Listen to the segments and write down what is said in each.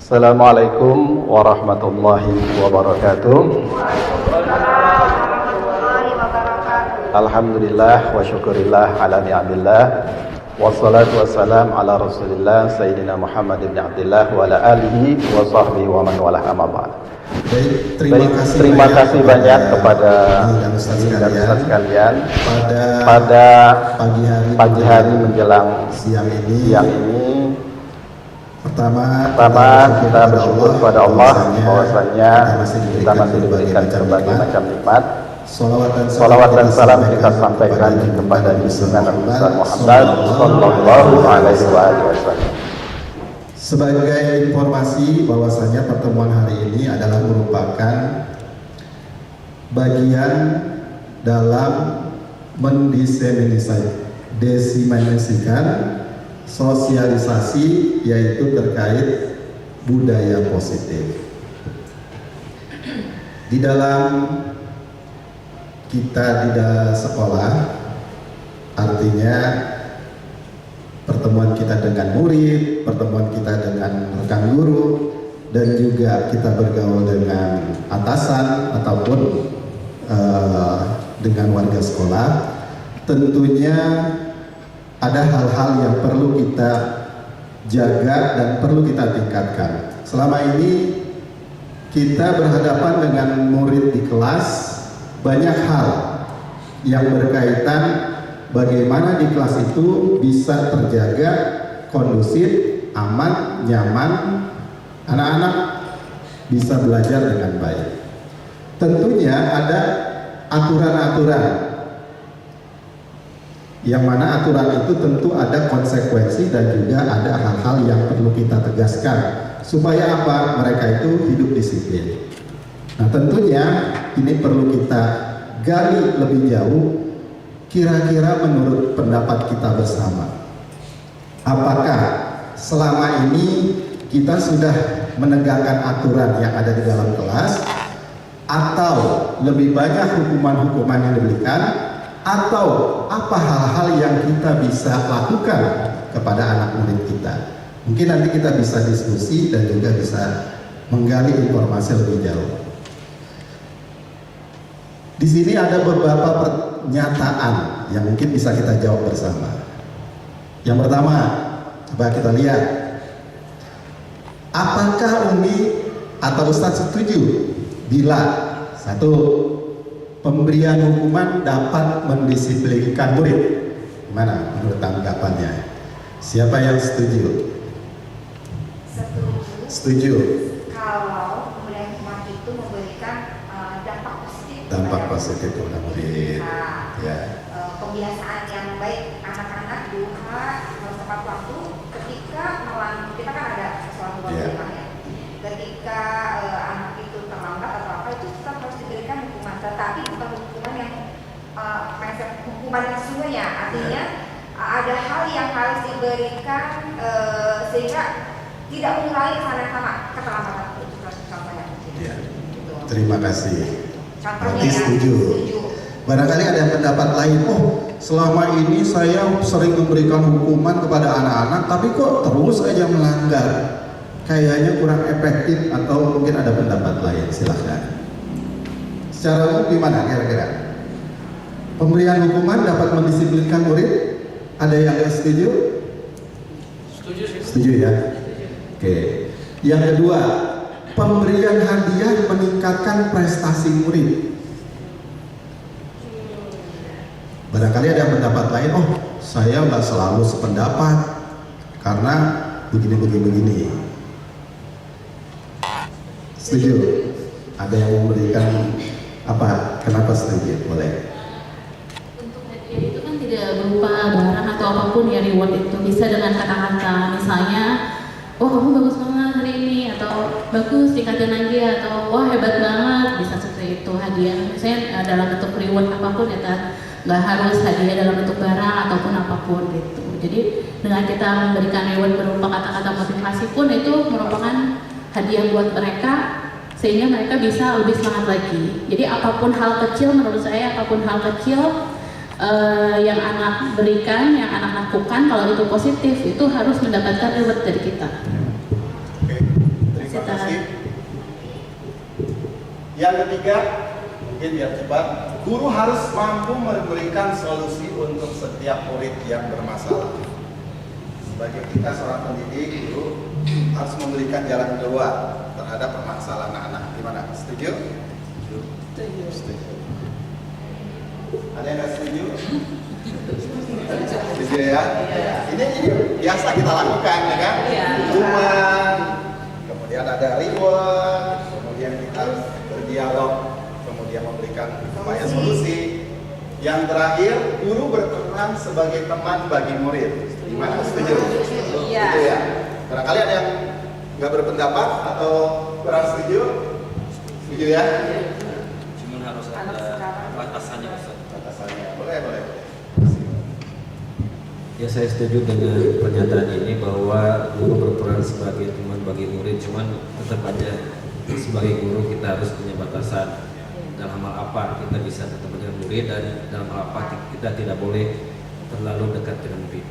Assalamualaikum warahmatullahi wabarakatuh. Alhamdulillah wa syukurillah ala ni'amillah. Wassalatu wassalam ala rasulillah Sayyidina Muhammad ibn Abdillah wa ala alihi wa sahbihi wa man walah amma ba'd. Terima kasih banyak kepada Ustaz sekalian pada pagi hari menjelang siang ini. Pertama kita bersyukur kepada Allah bahwasanya kita masih diberikan berbagai macam nikmat. Salawat dan salam kita sampaikan kepada junjungan Nabi Muhammad sallallahu alaihi wasallam. Sebagai informasi bahwasanya pertemuan hari ini adalah merupakan bagian dalam mendiseminasikan sosialisasi yaitu terkait budaya positif. Di dalam kita di sekolah, artinya pertemuan kita dengan murid, pertemuan kita dengan rekan guru, dan juga kita bergaul dengan atasan ataupun dengan warga sekolah, tentunya ada hal-hal yang perlu kita jaga dan perlu kita tingkatkan. Selama ini kita berhadapan dengan murid di kelas, banyak hal yang berkaitan bagaimana di kelas itu bisa terjaga kondusif, aman, nyaman, anak-anak bisa belajar dengan baik. Tentunya ada aturan-aturan, yang mana aturan itu tentu ada konsekuensi dan juga ada hal-hal yang perlu kita tegaskan supaya apa? Mereka itu hidup disiplin. Nah, tentunya ini perlu kita gali lebih jauh. Kira-kira menurut pendapat kita bersama, apakah selama ini kita sudah menegakkan aturan yang ada di dalam kelas, atau lebih banyak hukuman-hukuman yang diberikan, atau apa hal-hal yang kita bisa lakukan kepada anak murid kita? Mungkin nanti kita bisa diskusi dan juga bisa menggali informasi lebih jauh. Di sini ada beberapa pernyataan yang mungkin bisa kita jawab bersama. Yang pertama, coba kita lihat. Apakah Umi atau Ustadz setuju bila satu, pemberian hukuman dapat mendisiplinkan murid? Gimana menurut tanggapannya? Siapa yang setuju? Setuju. Kalau pemberian hukuman itu memberikan dampak positif kepada murid. Ya. Kebiasaan yang baik anak-anak duha harus tepat waktu ketika kita kan ada sesuatu ya. Ketika anak itu terlambat atau apa itu tetap harus diberikan hukuman, tetapi bukan hukuman yang hukuman yang sesungguhnya. Artinya ada hal yang harus diberikan sehingga tidak mengulangi kesalahan yang sama, keterlambatan itu contohnya. Ya. Gitu. Terima kasih. Contohnya berarti setuju. Barangkali ada yang pendapat lain. Oh, selama ini saya sering memberikan hukuman kepada anak-anak, tapi kok terus aja melanggar. Kayaknya kurang efektif, atau mungkin ada pendapat lain. Silahkan. Secara umum gimana kira-kira? Pemberian hukuman dapat mendisiplinkan murid? Ada yang nggak setuju? Setuju sih. Setuju ya. Oke. Yang kedua, pemberian hadiah meningkatkan prestasi murid. Barangkali ada yang pendapat lain. Oh, saya nggak selalu sependapat karena begini. Setuju? Ada yang memberikan apa? Kenapa setuju? Boleh. Untuk hadiah itu kan tidak berupa barang atau apapun ya, reward itu bisa dengan kata-kata, misalnya, oh kamu bagus banget hari ini, atau bagus tingkatin lagi, atau wah hebat banget, bisa seperti itu hadiah. Misalnya dalam bentuk reward apapun ya, nggak harus hadiah dalam bentuk barang ataupun apapun gitu. Jadi dengan kita memberikan reward berupa kata-kata motivasi pun itu merupakan hadiah buat mereka, sehingga mereka bisa lebih semangat lagi. Jadi apapun hal kecil, menurut saya apapun hal kecil yang anak berikan, yang anak lakukan, kalau itu positif, itu harus mendapatkan reward dari kita. Oke, Terima kasih. Yang ketiga, mungkin biar cepat, guru harus mampu memberikan solusi untuk setiap murid yang bermasalah. Sebagai kita seorang pendidik, guru harus memberikan jalan keluar terhadap permasalahan anak. Gimana? Setuju? Setuju. Ada yang nggak setuju? Setuju ya? Ini biasa kita lakukan ya kan? Cuman kemudian ada reward, kemudian kita berdialog, kemudian memberikan upaya solusi. Yang terakhir, guru berperan sebagai teman bagi murid. Gimana? Setuju? Iya. Setuju ya? Barangkali ada yang nggak berpendapat atau kurang setuju? Setuju ya? Cuman harus ada batasannya, Ustaz. Batasannya. Boleh. Ya, saya setuju dengan pernyataan ini bahwa guru berperan sebagai teman bagi murid, cuman tetap aja sebagai guru kita harus punya batasan. Dalam hal apa kita bisa tetap dengan murid, dan dalam hal apa kita tidak boleh terlalu dekat dengan murid.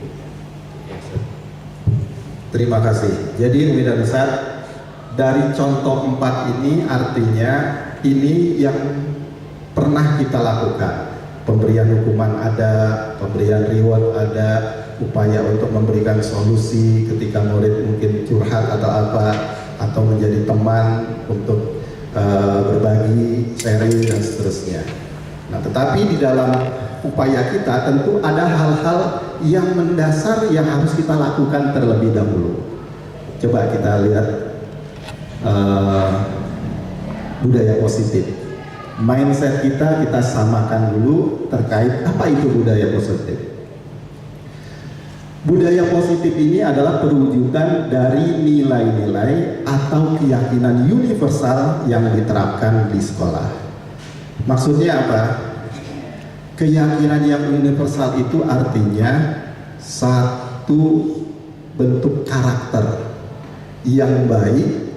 Ya, Ustaz. Terima kasih. Jadi Umi dan Ustaz, dari contoh 4 ini artinya ini yang pernah kita lakukan. Pemberian hukuman ada, pemberian reward ada, upaya untuk memberikan solusi ketika murid mungkin curhat atau apa, atau menjadi teman untuk berbagi, sharing dan seterusnya. Nah, tetapi di dalam upaya kita tentu ada hal-hal yang mendasar yang harus kita lakukan terlebih dahulu. Coba kita lihat budaya positif. Mindset kita samakan dulu terkait apa itu budaya positif. Budaya positif ini adalah perwujudan dari nilai-nilai atau keyakinan universal yang diterapkan di sekolah. Maksudnya apa? Keyakinan yang universal itu artinya satu bentuk karakter yang baik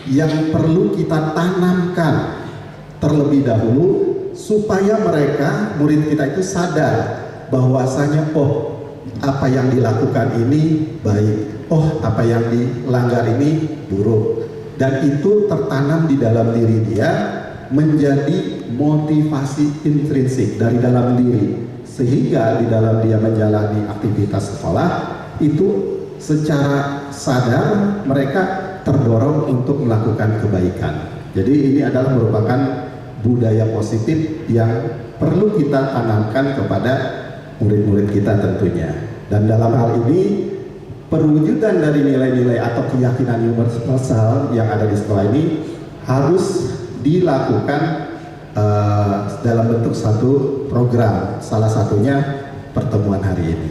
yang perlu kita tanamkan terlebih dahulu supaya mereka, murid kita itu sadar bahwasanya apa yang dilakukan ini baik, apa yang dilanggar ini buruk, dan itu tertanam di dalam diri dia menjadi motivasi intrinsik dari dalam diri, sehingga di dalam dia menjalani aktivitas sekolah itu secara sadar mereka terdorong untuk melakukan kebaikan. Jadi ini adalah merupakan budaya positif yang perlu kita tanamkan kepada murid-murid kita tentunya. Dan dalam hal ini perwujudan dari nilai-nilai atau keyakinan universal yang ada di sekolah ini harus dilakukan dalam bentuk satu program, salah satunya pertemuan hari ini.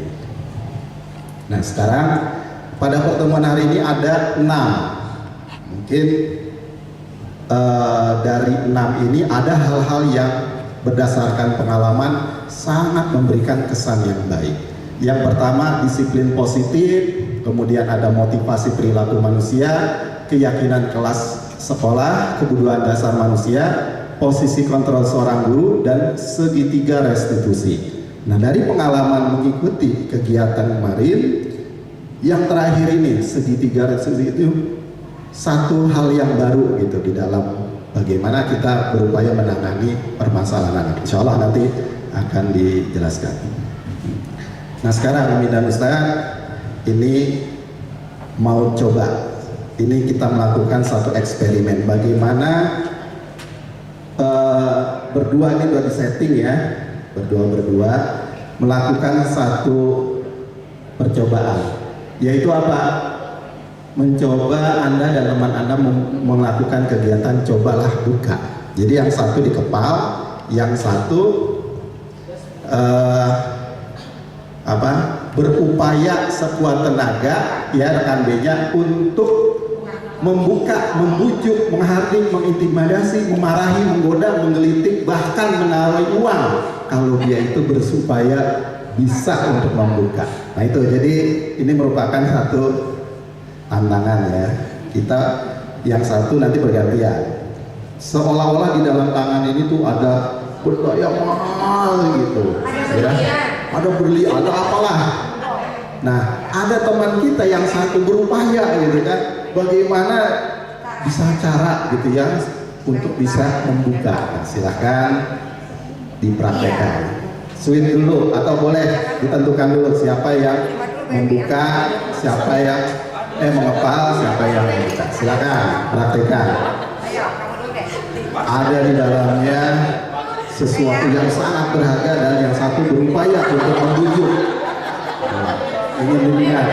Nah, sekarang pada pertemuan hari ini ada 6. Mungkin dari 6 ini ada hal-hal yang berdasarkan pengalaman sangat memberikan kesan yang baik. Yang pertama, disiplin positif, kemudian ada motivasi perilaku manusia, keyakinan kelas sekolah, kebutuhan dasar manusia, posisi kontrol seorang guru, dan segitiga restitusi. Nah, dari pengalaman mengikuti kegiatan kemarin, yang terakhir ini segitiga restitusi itu satu hal yang baru gitu di dalam bagaimana kita berupaya menangani permasalahan. Insya Allah nanti akan dijelaskan. Nah, sekarang Umi dan Ustaz ini mau coba, ini kita melakukan satu eksperimen bagaimana berdua, ini udah di setting ya, berdua melakukan satu percobaan, yaitu apa? Mencoba Anda dan teman Anda melakukan kegiatan cobalah buka. Jadi yang satu di kepal, yang satu berupaya sekuat tenaga ya rekan B-nya untuk membuka, membujuk, menghardik, mengintimidasi, memarahi, menggoda, menggelitik, bahkan menaruh uang kalau dia itu bersupaya bisa untuk membuka. Nah itu, jadi ini merupakan satu tantangan ya. Kita yang satu nanti bergantian. Seolah-olah di dalam tangan ini tuh ada benda yang mahal gitu. Ya. Ada berlian, ada apalah. Nah, ada teman kita yang satu berupaya gitu kan. Bagaimana bisa cara gitu ya untuk bisa membuka. Nah, silahkan dipraktekkan. Swing dulu atau boleh ditentukan dulu siapa yang membuka, siapa yang mengepal, siapa yang membuka. Silakan praktekkan. Ada di dalamnya sesuatu yang sangat berharga dan yang satu berupaya untuk membujuk. Ingin dilihat.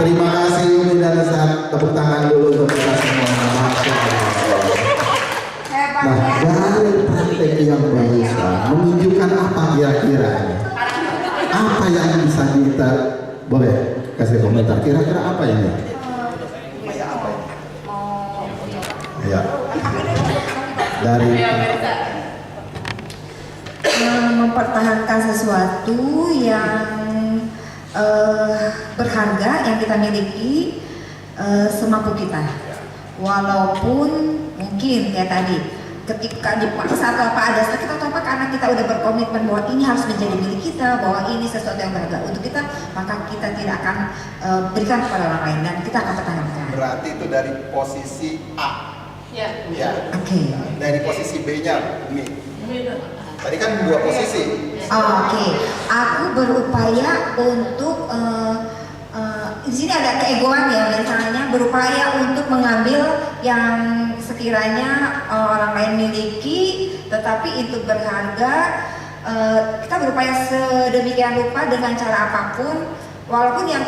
Terima kasih Umi dan Ustaz. Tepuk tangan dulu untuk kita semua. Masya Allah. Nah, dari praktek yang barusan menunjukkan apa kira-kira? Apa yang bisa kita boleh kasih komentar? Kira-kira apa ini? Ya. Dari mempertahankan sesuatu yang berharga yang kita miliki semampu kita, walaupun mungkin kayak tadi ketika dipaksa atau apa ada sakit atau apa, karena kita udah berkomitmen bahwa ini harus menjadi milik kita, bahwa ini sesuatu yang berharga untuk kita, maka kita tidak akan berikan kepada orang lain dan kita akan pertahankan. Berarti itu dari posisi A. Ya. Ya. Oke. Dari posisi B-nya Umi. Tadi kan dua posisi. Oke. Aku berupaya untuk di sini ada keegoan ya, misalnya berupaya untuk mengambil yang sekiranya orang lain miliki, tetapi itu berharga. Kita berupaya sedemikian rupa dengan cara apapun, walaupun yang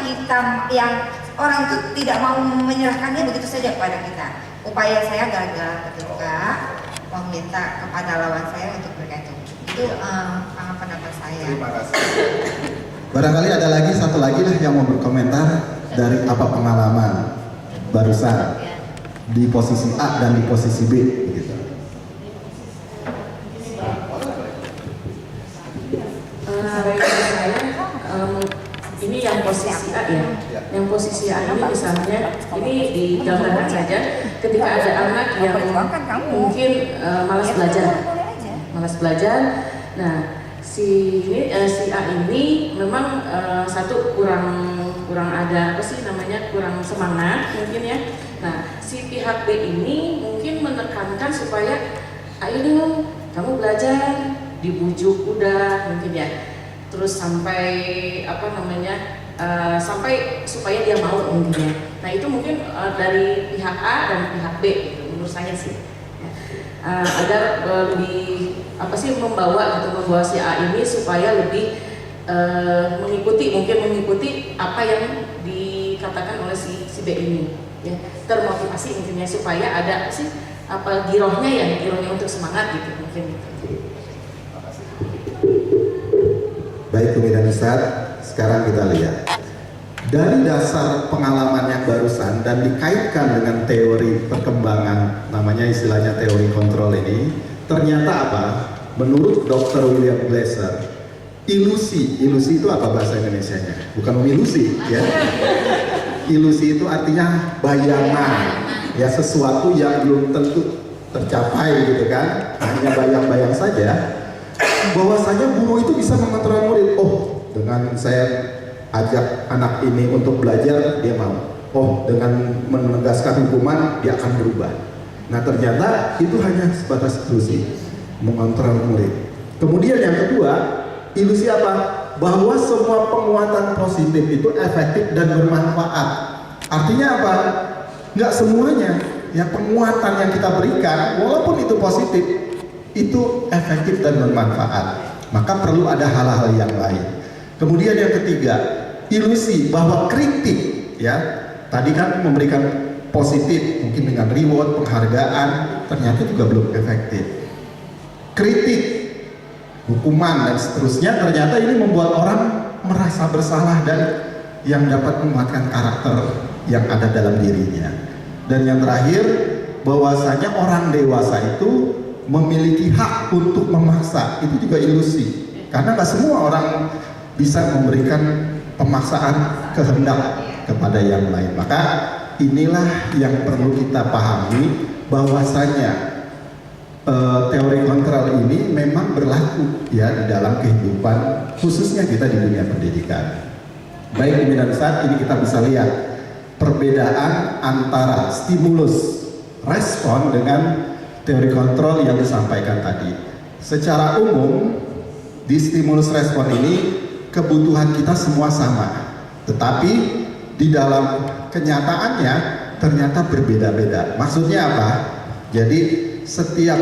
orang itu tidak mau menyerahkannya begitu saja kepada kita. Upaya saya gagal ketika meminta kepada lawan saya untuk bergantung. Itu pendapat saya. Terima kasih. Barangkali ada lagi satu lagi lah yang mau berkomentar dari apa pengalaman barusan di posisi A dan di posisi B gitu. Ini yang posisi A ya. Yang posisi A ini misalnya ini digambarkan saja ketika ada anak yang mungkin malas belajar. Nah, si A ini memang satu kurang ada kurang semangat mungkin ya. Nah, si pihak B ini mungkin menekankan supaya ayo dong kamu belajar, dibujuk udah mungkin ya. Terus sampai sampai supaya dia mau mungkin ya. Nah, itu mungkin dari pihak A dan pihak B gitu, menurut saya sih. Agar lebih membawa si A ini supaya lebih mengikuti apa yang dikatakan oleh si B ini ya, termotivasi mungkin ya, supaya ada girohnya untuk semangat gitu mungkin. Baik Umi dan Ustaz, sekarang kita lihat dari dasar pengalaman yang barusan dan dikaitkan dengan teori perkembangan, namanya istilahnya teori kontrol ini, ternyata apa? Menurut Dr. William Glasser, ilusi itu apa bahasa Indonesianya? Bukan ilusi ya. Ilusi itu artinya bayangan, ya, sesuatu yang belum tentu tercapai gitu kan, hanya bayang-bayang saja. Bahwasanya guru itu bisa mengontrol murid. Oh, dengan saya ajak anak ini untuk belajar, dia mau. Oh, dengan menegaskan hukuman, dia akan berubah. Nah ternyata itu hanya sebatas ilusi, mengontrol murid. Kemudian yang kedua, ilusi apa? Bahwa semua penguatan positif itu efektif dan bermanfaat. Artinya apa? Nggak semuanya. Ya penguatan yang kita berikan, walaupun itu positif, itu efektif dan bermanfaat. Maka perlu ada hal-hal yang lain. Kemudian yang ketiga, ilusi bahwa kritik, ya tadi kan memberikan positif, mungkin dengan reward, penghargaan, ternyata juga belum efektif. Kritik, hukuman dan seterusnya, ternyata ini membuat orang merasa bersalah dan yang dapat menguatkan karakter yang ada dalam dirinya. Dan yang terakhir, bahwasanya orang dewasa itu memiliki hak untuk memaksa, itu juga ilusi. Karena nggak semua orang bisa memberikan pemaksaan kehendak kepada yang lain. Maka inilah yang perlu kita pahami, bahwasanya teori kontrol ini memang berlaku ya di dalam kehidupan, khususnya kita di dunia pendidikan. Baik Umi dan Ustaz, ini kita bisa lihat perbedaan antara stimulus respon dengan teori kontrol yang disampaikan tadi. Secara umum di stimulus respon ini kebutuhan kita semua sama, tetapi di dalam kenyataannya ternyata berbeda-beda. Maksudnya apa? Jadi setiap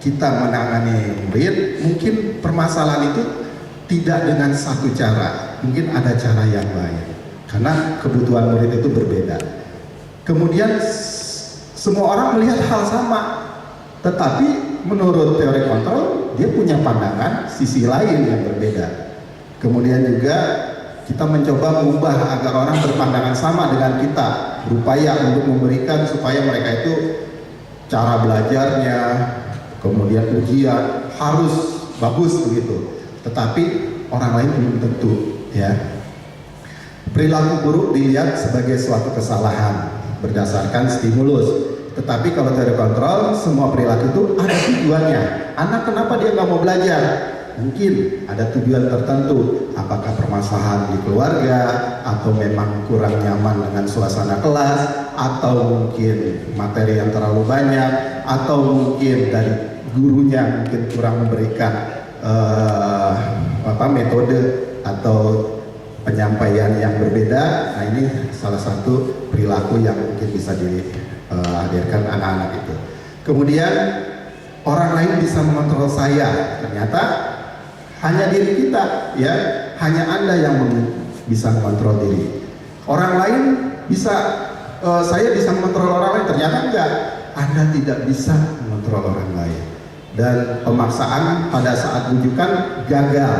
kita menangani murid, mungkin permasalahan itu tidak dengan satu cara, mungkin ada cara yang lain. Karena kebutuhan murid itu berbeda. Kemudian semua orang melihat hal sama, tetapi menurut teori kontrol dia punya pandangan sisi lain yang berbeda. Kemudian juga kita mencoba mengubah agar orang berpandangan sama dengan kita, berupaya untuk memberikan supaya mereka itu cara belajarnya, kemudian ujian harus bagus begitu. Tetapi orang lain belum tentu, ya. Perilaku buruk dilihat sebagai suatu kesalahan berdasarkan stimulus. Tetapi kalau teori kontrol, semua perilaku itu ada tujuannya. Anak kenapa dia nggak mau belajar? Mungkin ada tujuan tertentu. Apakah permasalahan di keluarga, atau memang kurang nyaman dengan suasana kelas, atau mungkin materi yang terlalu banyak, atau mungkin dari gurunya mungkin kurang memberikan metode atau penyampaian yang berbeda. Nah ini salah satu perilaku yang mungkin bisa dihadirkan anak-anak itu. Kemudian orang lain bisa mengontrol saya, ternyata hanya diri kita, ya, hanya Anda yang bisa mengontrol diri. Orang lain bisa, saya bisa mengontrol orang lain, ternyata enggak, Anda tidak bisa mengontrol orang lain. Dan pemaksaan pada saat rujukan gagal,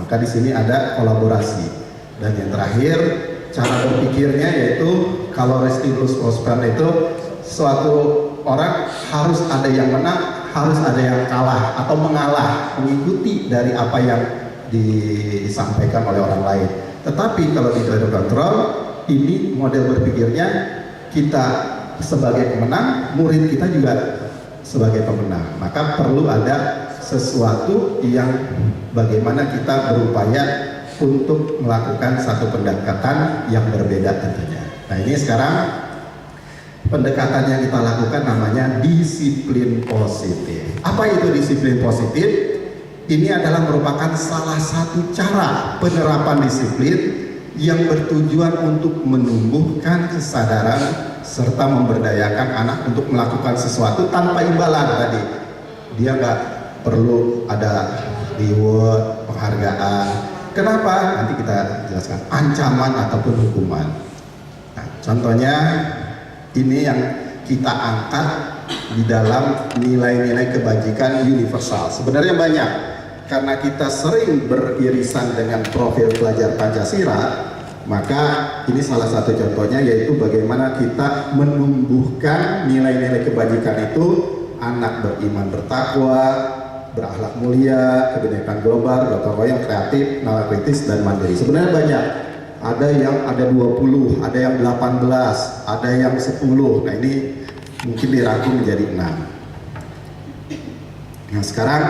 maka di sini ada kolaborasi. Dan yang terakhir, cara berpikirnya yaitu kalau stimulus respon itu suatu orang harus ada yang menang, harus ada yang kalah atau mengalah, mengikuti dari apa yang disampaikan oleh orang lain. Tetapi kalau di teori kontrol, ini model berpikirnya kita sebagai pemenang, murid kita juga sebagai pemenang. Maka perlu ada sesuatu yang bagaimana kita berupaya untuk melakukan satu pendekatan yang berbeda tentunya. Nah ini sekarang pendekatan yang kita lakukan namanya disiplin positif. Apa itu disiplin positif? Ini adalah merupakan salah satu cara penerapan disiplin yang bertujuan untuk menumbuhkan kesadaran serta memberdayakan anak untuk melakukan sesuatu tanpa imbalan tadi. Dia nggak perlu ada reward, penghargaan. Kenapa? Nanti kita jelaskan. Ancaman ataupun hukuman. Nah, contohnya ini yang kita angkat di dalam nilai-nilai kebajikan universal. Sebenarnya banyak, karena kita sering beririsan dengan profil pelajar Pancasila, maka ini salah satu contohnya, yaitu bagaimana kita menumbuhkan nilai-nilai kebajikan itu, anak beriman bertakwa, berakhlak mulia, kebinekaan global, gotong royong, kreatif, nalar kritis, dan mandiri. Sebenarnya banyak. Ada yang ada 20, ada yang 18, ada yang 10. Nah ini mungkin dirangkum menjadi 6. Nah sekarang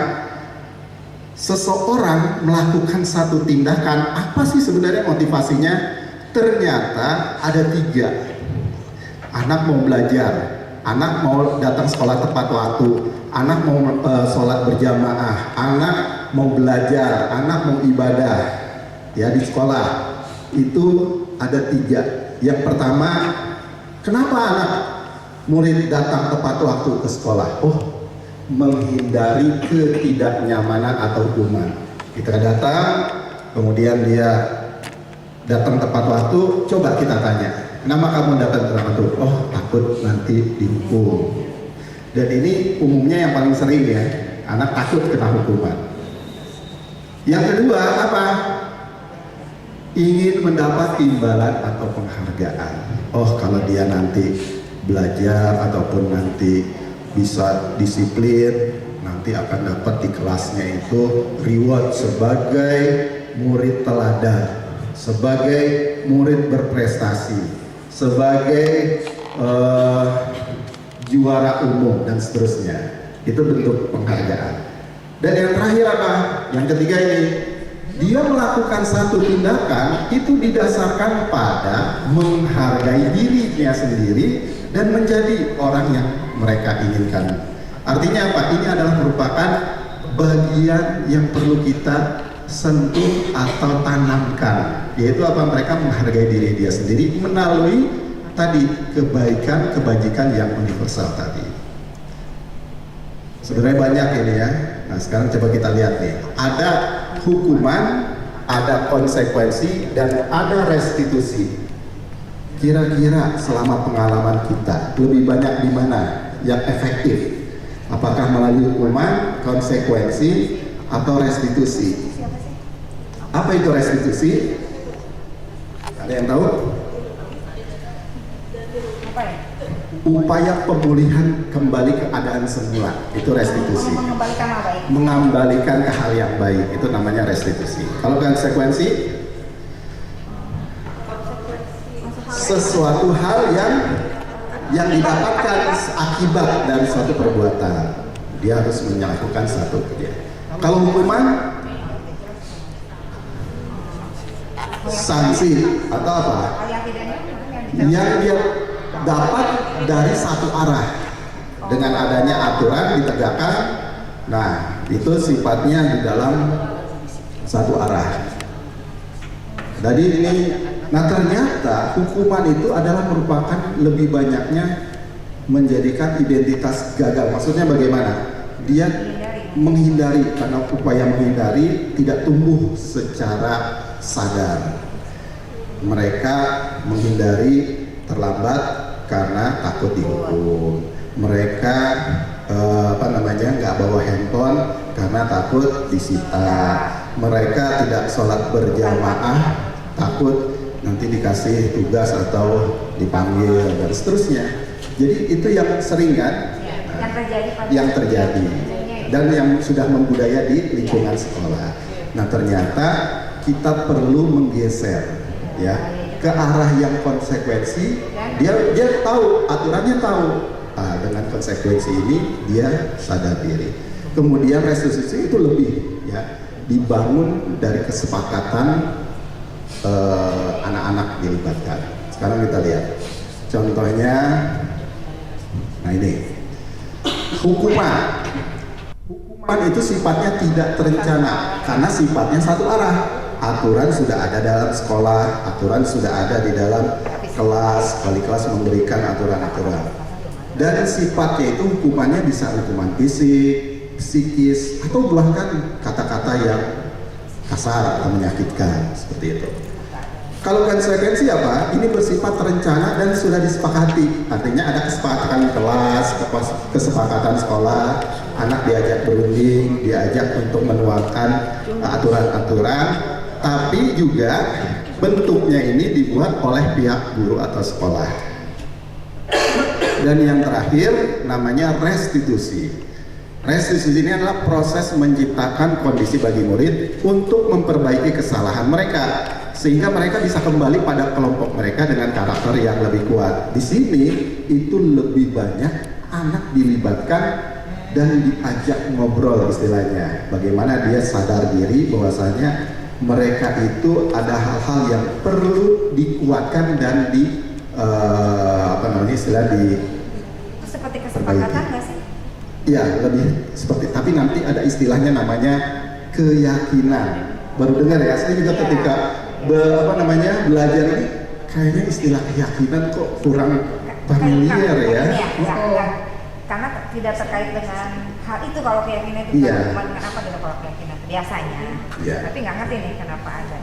seseorang melakukan satu tindakan, apa sih sebenarnya motivasinya? Ternyata ada 3. Anak mau belajar, anak mau datang sekolah tepat waktu, anak mau sholat berjamaah, anak mau belajar, anak mau ibadah ya di sekolah. Itu ada 3. Yang pertama, kenapa anak murid datang tepat waktu ke sekolah? Oh, menghindari ketidaknyamanan atau hukuman. Kita datang, kemudian dia datang tepat waktu, coba kita tanya, kenapa kamu datang tepat waktu? Oh, takut nanti dihukum. Dan ini umumnya yang paling sering ya, anak takut kena hukuman. Yang kedua apa? Ingin mendapat imbalan atau penghargaan. Oh, kalau dia nanti belajar ataupun nanti bisa disiplin, nanti akan dapat di kelasnya itu reward sebagai murid teladan, sebagai murid berprestasi, sebagai juara umum dan seterusnya. Itu bentuk penghargaan. Dan yang terakhir apa? Yang ketiga ini, dia melakukan satu tindakan itu didasarkan pada menghargai dirinya sendiri dan menjadi orang yang mereka inginkan. Artinya apa? Ini adalah merupakan bagian yang perlu kita sentuh atau tanamkan, yaitu apa? Mereka menghargai diri dia sendiri melalui tadi kebaikan, kebajikan yang universal tadi. Sebenarnya banyak ini ya. Nah, sekarang coba kita lihat nih. Ada hukuman, ada konsekuensi, dan ada restitusi. Kira-kira selama pengalaman kita lebih banyak di mana yang efektif? Apakah melalui hukuman, konsekuensi, atau restitusi? Apa itu restitusi? Ada yang tahu? Upaya pemulihan kembali keadaan semula, itu restitusi. Mengembalikan apa ya? Mengembalikan ke hal yang baik, itu namanya restitusi. Kalau konsekuensi, sesuatu hal yang didapatkan akibat dari suatu perbuatan, dia harus melakukan satu kerja. Kalau hukuman, sanksi atau apa? Yang dia dapat dari satu arah dengan adanya aturan ditegakkan. Nah, itu sifatnya di dalam satu arah. Jadi ini, nah ternyata hukuman itu adalah merupakan lebih banyaknya menjadikan identitas gagal. Maksudnya bagaimana? Dia menghindari, karena upaya menghindari tidak tumbuh secara sadar. Mereka menghindari terlambat karena takut dihukum. Mereka nggak bawa handphone karena takut disita. Mereka tidak sholat berjamaah takut nanti dikasih tugas atau dipanggil dan seterusnya. Jadi itu yang sering kan? Yang terjadi dan yang sudah membudaya di lingkungan sekolah. Nah, ternyata kita perlu menggeser ya ke arah yang konsekuensi. Dia tahu, aturannya tahu. Dengan konsekuensi ini dia sadar diri. Kemudian restitusi itu lebih ya, dibangun dari kesepakatan anak-anak dilibatkan. Sekarang kita lihat contohnya. Nah, ini hukuman itu sifatnya tidak terencana karena sifatnya satu arah. Aturan sudah ada dalam sekolah, aturan sudah ada di dalam kelas, wali kelas memberikan aturan-aturan. Dan sifatnya itu hukumannya bisa hukuman fisik, psikis, atau bahkan kata-kata yang kasar atau menyakitkan, seperti itu. Kalau konsekuensi apa? Ini bersifat terencana dan sudah disepakati. Artinya ada kesepakatan kelas, kesepakatan sekolah, anak diajak berunding, diajak untuk menuangkan aturan-aturan, tapi juga bentuknya ini dibuat oleh pihak guru atau sekolah. Dan yang terakhir namanya restitusi. Restitusi ini adalah proses menciptakan kondisi bagi murid untuk memperbaiki kesalahan mereka sehingga mereka bisa kembali pada kelompok mereka dengan karakter yang lebih kuat. Di sini itu lebih banyak anak dilibatkan dan diajak ngobrol istilahnya. Bagaimana dia sadar diri bahwasanya mereka itu ada hal-hal yang perlu dikuatkan dan kesepakatan nggak sih? Iya, lebih seperti, tapi nanti ada istilahnya namanya keyakinan. Baru dengar ya, saya juga ketika belajar ini kayaknya istilah keyakinan kok kurang familiar ya. Karena tidak terkait dengan hal itu. Kalau keyakinan itu Iya. cuma dengan apa gitu kalau keyakinan biasanya. Iya. Tapi nggak ngerti nih kenapa ada.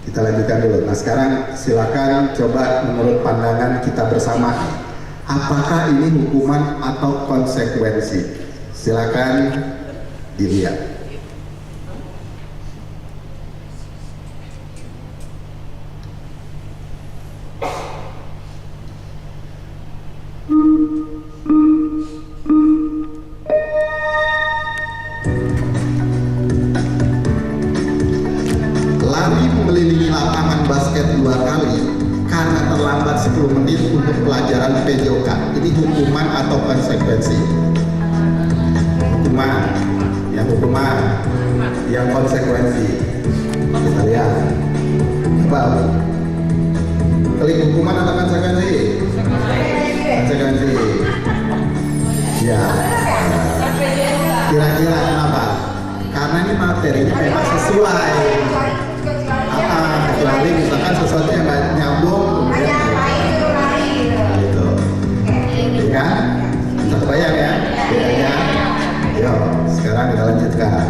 Kita lanjutkan dulu. Nah sekarang silakan coba menurut pandangan kita bersama, apakah ini hukuman atau konsekuensi? Silakan dilihat. Lari mengelilingi lapangan basket 2 kali karena terlambat 10 menit untuk pelajaran PJOK. Ini hukuman atau konsekuensi? Hukuman. Yang konsekuensi. Kita lihat. Coba. Klik hukuman atau konsekuensi? Konsekuensi. Ya. Kira-kira kenapa? Karena ini materinya memang sesuai. Kecuali misalkan sesuatu yang nggak nyambung, kemudian gitu. Iya kan? Bisa kebayang ya bedanya? Yuk, sekarang kita lanjutkan.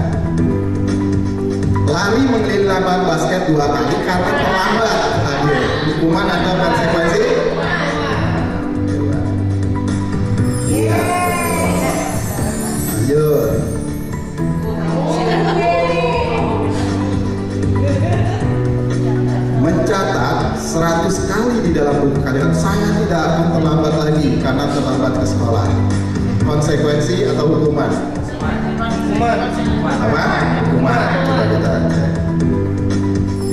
Lari mengelilingi lapangan basket 2 kali karena terlambat. Hadir. Hukuman atau konsekuensi? Iya. Lanjut. Mencatat 100 kali di dalam buku kalian, saya tidak akan terlambat lagi karena terlambat ke sekolah. Konsekuensi atau hukuman? Apa? Hukuman. Coba kita cek.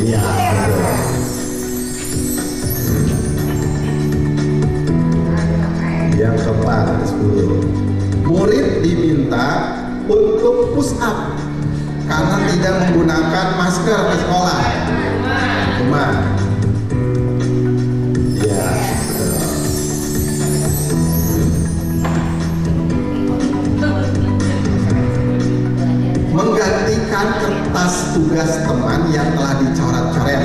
Iya, betul. Yang keempat, 10. Murid diminta untuk push up karena tidak menggunakan masker ke sekolah. Hukuman. Ya, betul. Menggantikan kertas tugas teman yang telah dicoret-coret.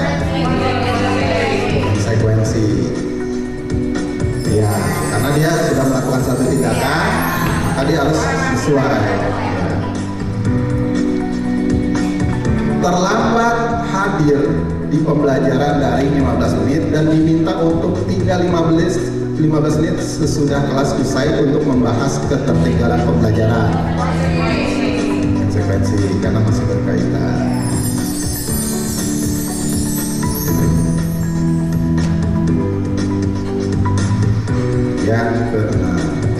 Konsekuensi. Ya, karena dia sudah melakukan satu tindakan, maka dia harus sesuai. Ya. Terlambat hadir di pembelajaran daring 15 menit dan diminta untuk tinggal 15 menit sesudah kelas usai untuk membahas ketertinggalan pembelajaran. Konsekuensi karena masih berkaitan.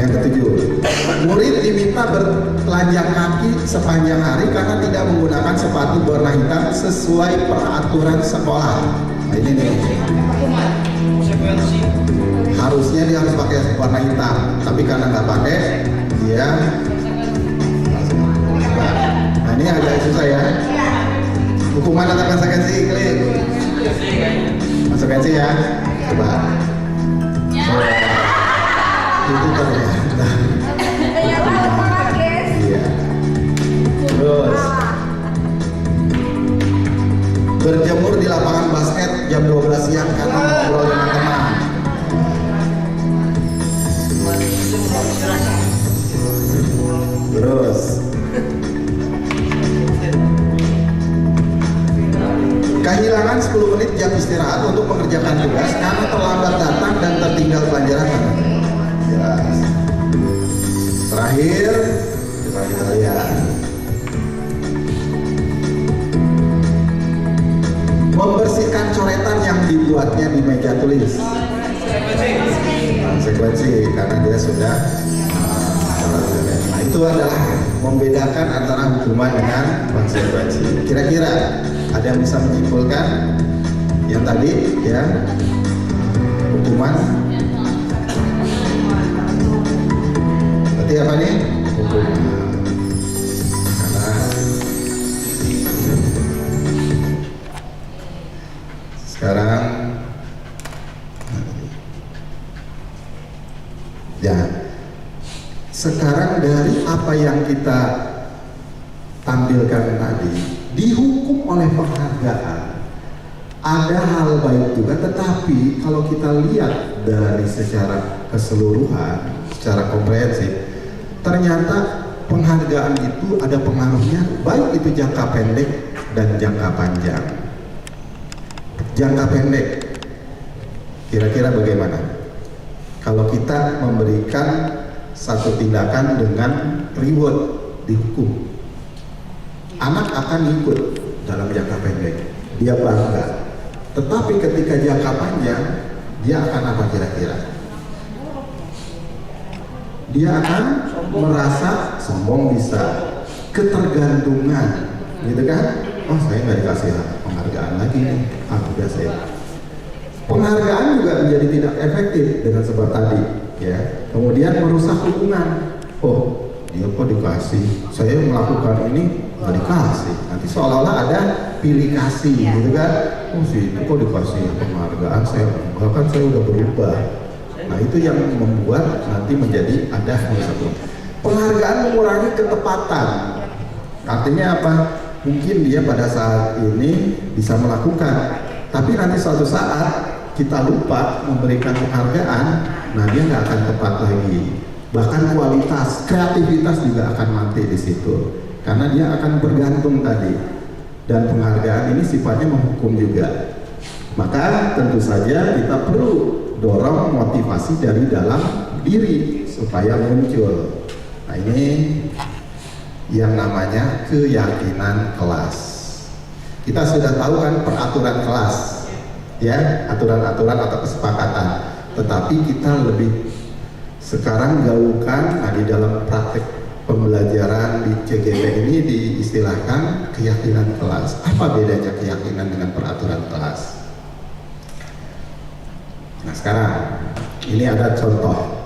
Yang ketujuh, murid diminta bertelanjang kaki sepanjang hari karena tidak menggunakan sepatu berwarna hitam sesuai peraturan sekolah. Nah ini nih, harusnya dia harus pakai warna hitam, tapi karena nggak pakai, dia. Nah ini agak susah ya. Hukuman atau konsekuensi? Klik. Konsekuensi ya. Coba. Itu ternyata. Iya. Terus berjemur di lapangan basket jam 12 siang karena ngobrol dengan teman. Terus kehilangan 10 menit jam istirahat untuk mengerjakan tugas karena terlambat datang dan tertinggal pelajaran. Jelas. Terakhir, coba kita lihat. Membersihkan coretan yang dibuatnya di meja tulis. Konsekuensi karena dia sudah. Nah itu adalah membedakan antara hukuman dengan konsekuensi. Kira-kira ada yang bisa menyimpulkan yang tadi ya, hukuman berarti apa nih? Hukuman. Karena sekarang ya sekarang dari apa yang kita tampilkan tadi, dihukum oleh penghargaan. Ada hal baik juga, tetapi kalau kita lihat dari secara keseluruhan, secara komprehensif, ternyata penghargaan itu ada pengaruhnya, baik itu jangka pendek dan jangka panjang. Jangka pendek, kira-kira bagaimana? Kalau kita memberikan satu tindakan dengan reward, dihukum, anak akan ikut dalam jangka pendek, dia bangga. Tetapi ketika jangka panjang, dia akan apa kira-kira? Dia akan merasa sombong, bisa ketergantungan, gitu kan? Oh, saya nggak dikasih penghargaan lagi nih, udah saya. Penghargaan juga menjadi tidak efektif dengan sebab tadi, ya. Kemudian merusak hubungan. Oh, dia kok dikasih, saya melakukan ini nggak dikasih. Nanti seolah-olah ada pilih kasih, gitu kan? Oh, sih itu kok dikasih penghargaan, bahkan saya udah berubah. Nah, itu yang membuat nanti menjadi ada satu penghargaan mengurangi ketepatan. Artinya apa? Mungkin dia pada saat ini bisa melakukan, tapi nanti suatu saat kita lupa memberikan penghargaan, nah dia nggak akan tepat lagi. Bahkan kualitas, kreativitas juga akan mati di situ, karena dia akan bergantung tadi. Dan penghargaan ini sifatnya menghukum juga. Maka tentu saja kita perlu dorong motivasi dari dalam diri supaya muncul. Nah, ini yang namanya keyakinan kelas. Kita sudah tahu kan peraturan kelas, ya, aturan-aturan atau kesepakatan. Tetapi kita lebih sekarang gaungkan, di dalam praktek pembelajaran di CGP ini diistilahkan keyakinan kelas. Apa bedanya keyakinan dengan peraturan kelas? Nah, sekarang ini ada contoh.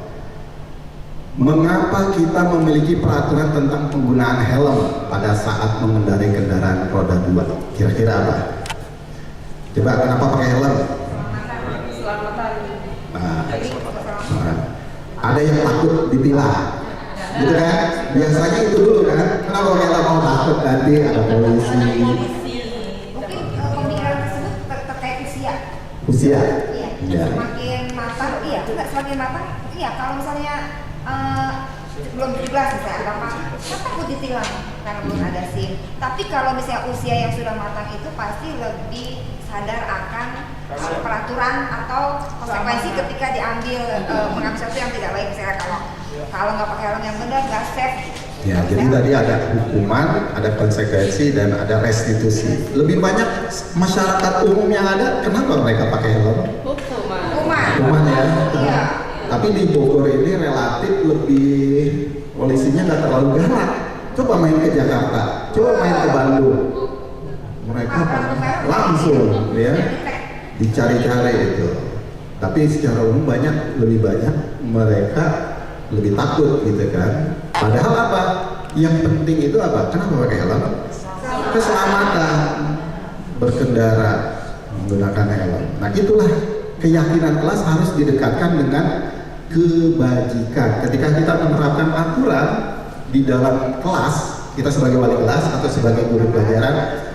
Mengapa kita memiliki peraturan tentang penggunaan helm pada saat mengendarai kendaraan roda 2? Kira-kira apa? Coba, kenapa pakai helm? Nah, ada yang takut ditilang, gitu kan? Biasanya itu dulu kan? Kenapa pakai helm? Oh, takut nanti ada polisi. Mungkin pemikiran tersebut terkait usia. Usia? Iya. Semakin matang, iya. Juga semakin matang, iya. Kalau misalnya belum 17 misalnya agama, kan takut ditilang karena belum ada SIM. Tapi kalau misalnya usia yang sudah matang itu pasti lebih sadar akan peraturan atau konsekuensi ketika diambil mengambil sesuatu yang tidak baik. Misalnya kalau nggak pakai helm yang benar, nggak safe. Ya, jadi tadi ada hukuman, ada konsekuensi, dan ada restitusi. Lebih banyak masyarakat umum yang ada, kenapa mereka pakai helm? Hukuman ya. Iya. Tapi di Bogor ini relatif lebih, polisinya nggak terlalu galak. Coba main ke Jakarta, coba main ke Bandung, mereka langsung ya dicari-cari itu. Tapi secara umum lebih banyak mereka lebih takut, gitu kan. Padahal apa? Yang penting itu apa? Kenapa pakai helm? Keselamatan berkendara menggunakan helm. Nah, itulah keyakinan kelas harus didekatkan dengan kebajikan. Ketika kita menerapkan aturan di dalam kelas, kita sebagai wali kelas atau sebagai guru pelajaran,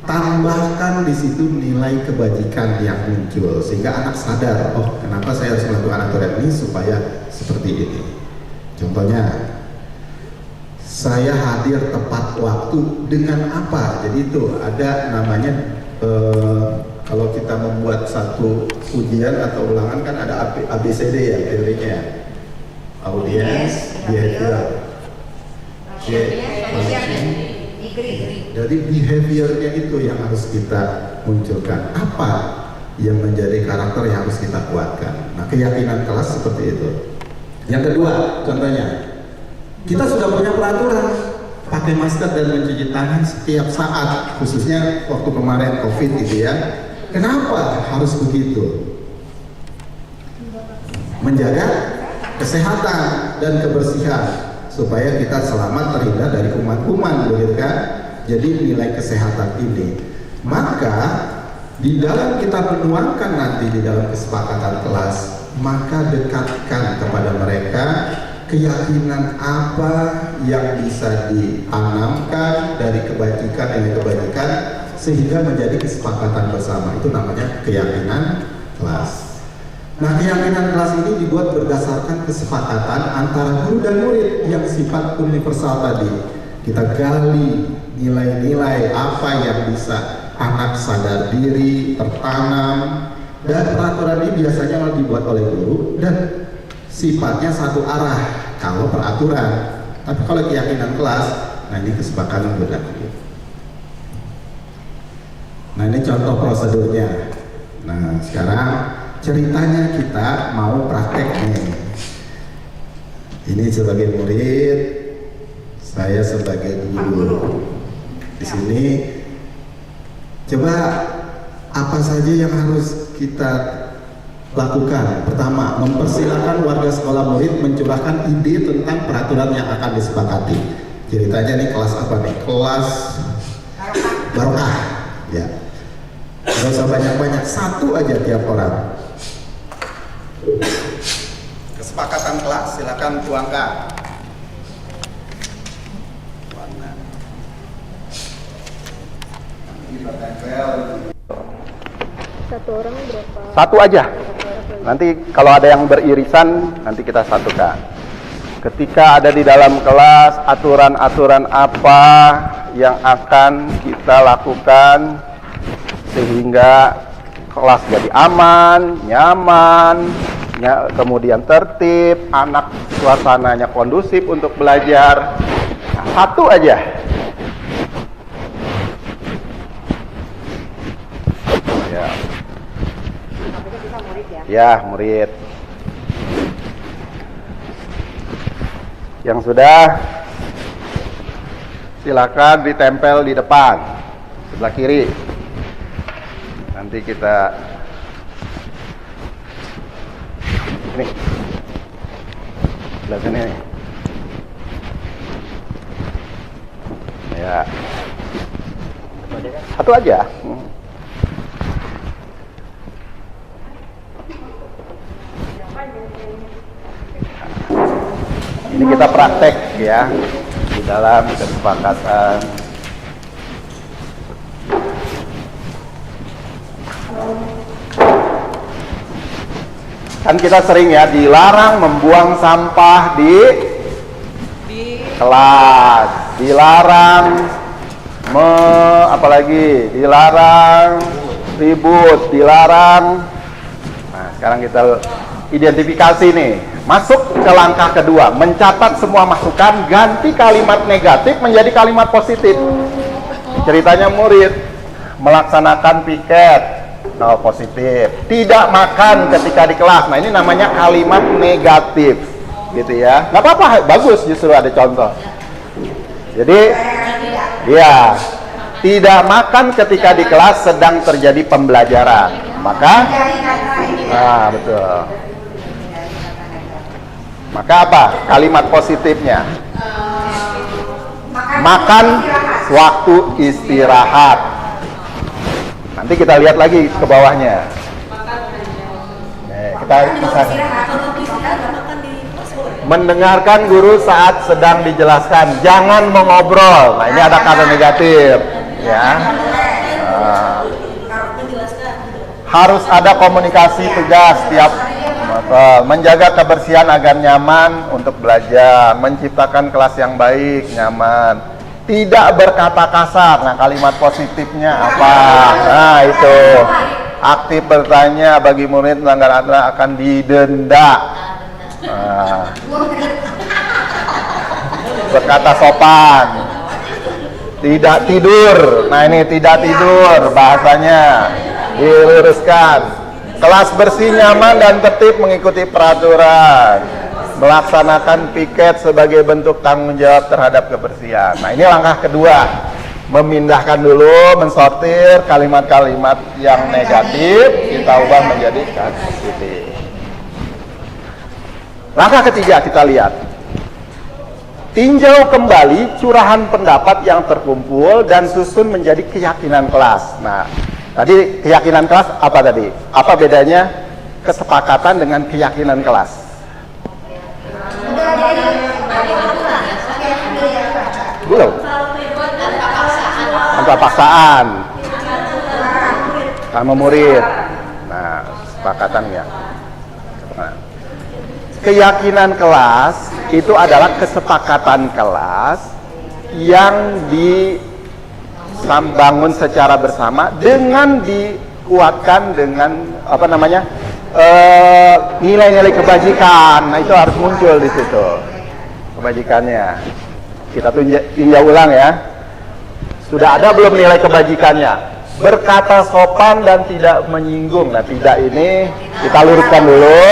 tambahkan di situ nilai kebajikan yang muncul sehingga anak sadar, oh, kenapa saya harus melakukan aturan ini supaya seperti ini. Contohnya, saya hadir tepat waktu dengan apa? Jadi itu ada namanya kalau kita membuat satu ujian atau ulangan kan ada ABCD ya teorinya, audience, behavior, jadi behaviornya itu yang harus kita munculkan. Apa yang menjadi karakter yang harus kita kuatkan? Nah, keyakinan kelas seperti itu. Yang kedua, contohnya, kita sudah punya peraturan pakai masker dan mencuci tangan setiap saat, khususnya waktu kemarin COVID gitu ya. Kenapa harus begitu? Menjaga kesehatan dan kebersihan supaya kita selamat terhindar dari kuman-kuman, begitu kan? Jadi nilai kesehatan ini, maka di dalam kita menuangkan nanti di dalam kesepakatan kelas, maka dekatkan kepada mereka keyakinan apa yang bisa ditanamkan dari kebajikan sehingga menjadi kesepakatan bersama. Itu namanya keyakinan kelas. Nah, keyakinan kelas ini dibuat berdasarkan kesepakatan antara guru dan murid yang sifat universal tadi. Kita gali nilai-nilai apa yang bisa anak sadar diri, tertanam, dan peraturan ini biasanya dibuat oleh guru dan sifatnya satu arah kalau peraturan. Tapi kalau keyakinan kelas, nah ini kesepakatan berlaku. Nah, ini contoh prosedurnya. Nah, sekarang ceritanya kita mau praktek nih. Ini sebagai murid, saya sebagai guru. Di sini coba apa saja yang harus kita lakukan. Pertama, mempersilahkan warga sekolah murid mencurahkan ide tentang peraturan yang akan disepakati. Ceritanya nih kelas apa nih? Kelas Barokah. Ya. Nggak usah banyak-banyak, satu aja tiap orang. Kesepakatan kelas, silakan tuangkan. Satu orang berapa? Satu aja. Nanti kalau ada yang beririsan, nanti kita satukan. Ketika ada di dalam kelas, aturan-aturan apa yang akan kita lakukan sehingga kelas jadi aman, nyaman, kemudian tertib, anak suasananya kondusif untuk belajar. Nah, satu aja. Ya, murid. Yang sudah, silakan ditempel di depan, sebelah kiri. Nanti kita ini sebelah sini. Ya, satu aja. Ini kita praktek ya di dalam kesepakatan. Kan kita sering ya dilarang membuang sampah di kelas, dilarang apalagi dilarang ribut, dilarang. Nah, sekarang kita identifikasi nih. Masuk ke langkah kedua, mencatat semua masukan, ganti kalimat negatif menjadi kalimat positif. Ceritanya murid melaksanakan piket, positif. Tidak makan ketika di kelas. Nah, ini namanya kalimat negatif, gitu ya. Nggak apa-apa, bagus justru ada contoh. Jadi, ya, tidak makan ketika di kelas sedang terjadi pembelajaran. Maka, nah betul. Maka apa? Kalimat positifnya. Makan waktu istirahat. Nanti kita lihat lagi ke bawahnya. Kita bisa mendengarkan guru saat sedang dijelaskan. Jangan mengobrol. Nah, ini ada kata negatif, ya. Harus ada komunikasi tegas tiap. Menjaga kebersihan agar nyaman untuk belajar, menciptakan kelas yang baik, nyaman, tidak berkata kasar. Nah, kalimat positifnya apa? Nah, itu aktif bertanya bagi murid melanggar aturan akan didenda. Nah, berkata sopan, tidak tidur. Nah, ini tidak tidur bahasanya diluruskan. Kelas bersih, nyaman, dan tertib mengikuti peraturan. Melaksanakan piket sebagai bentuk tanggung jawab terhadap kebersihan. Nah, ini langkah kedua. Memindahkan dulu, mensortir kalimat-kalimat yang negatif, kita ubah menjadi positif. Langkah ketiga kita lihat. Tinjau kembali curahan pendapat yang terkumpul dan susun menjadi keyakinan kelas. Nah, tadi keyakinan kelas apa tadi? Apa bedanya kesepakatan dengan keyakinan kelas? Belum. Tanpa paksaan. Sama murid. Nah, kesepakatan ya. Nah, keyakinan kelas itu adalah kesepakatan kelas yang dibangun secara bersama dengan dikuatkan dengan nilai-nilai kebajikan. Nah, itu harus muncul di situ kebajikannya. Kita tinjau ulang ya. Sudah ada belum nilai kebajikannya? Berkata sopan dan tidak menyinggung. Nah, tidak ini kita luruskan dulu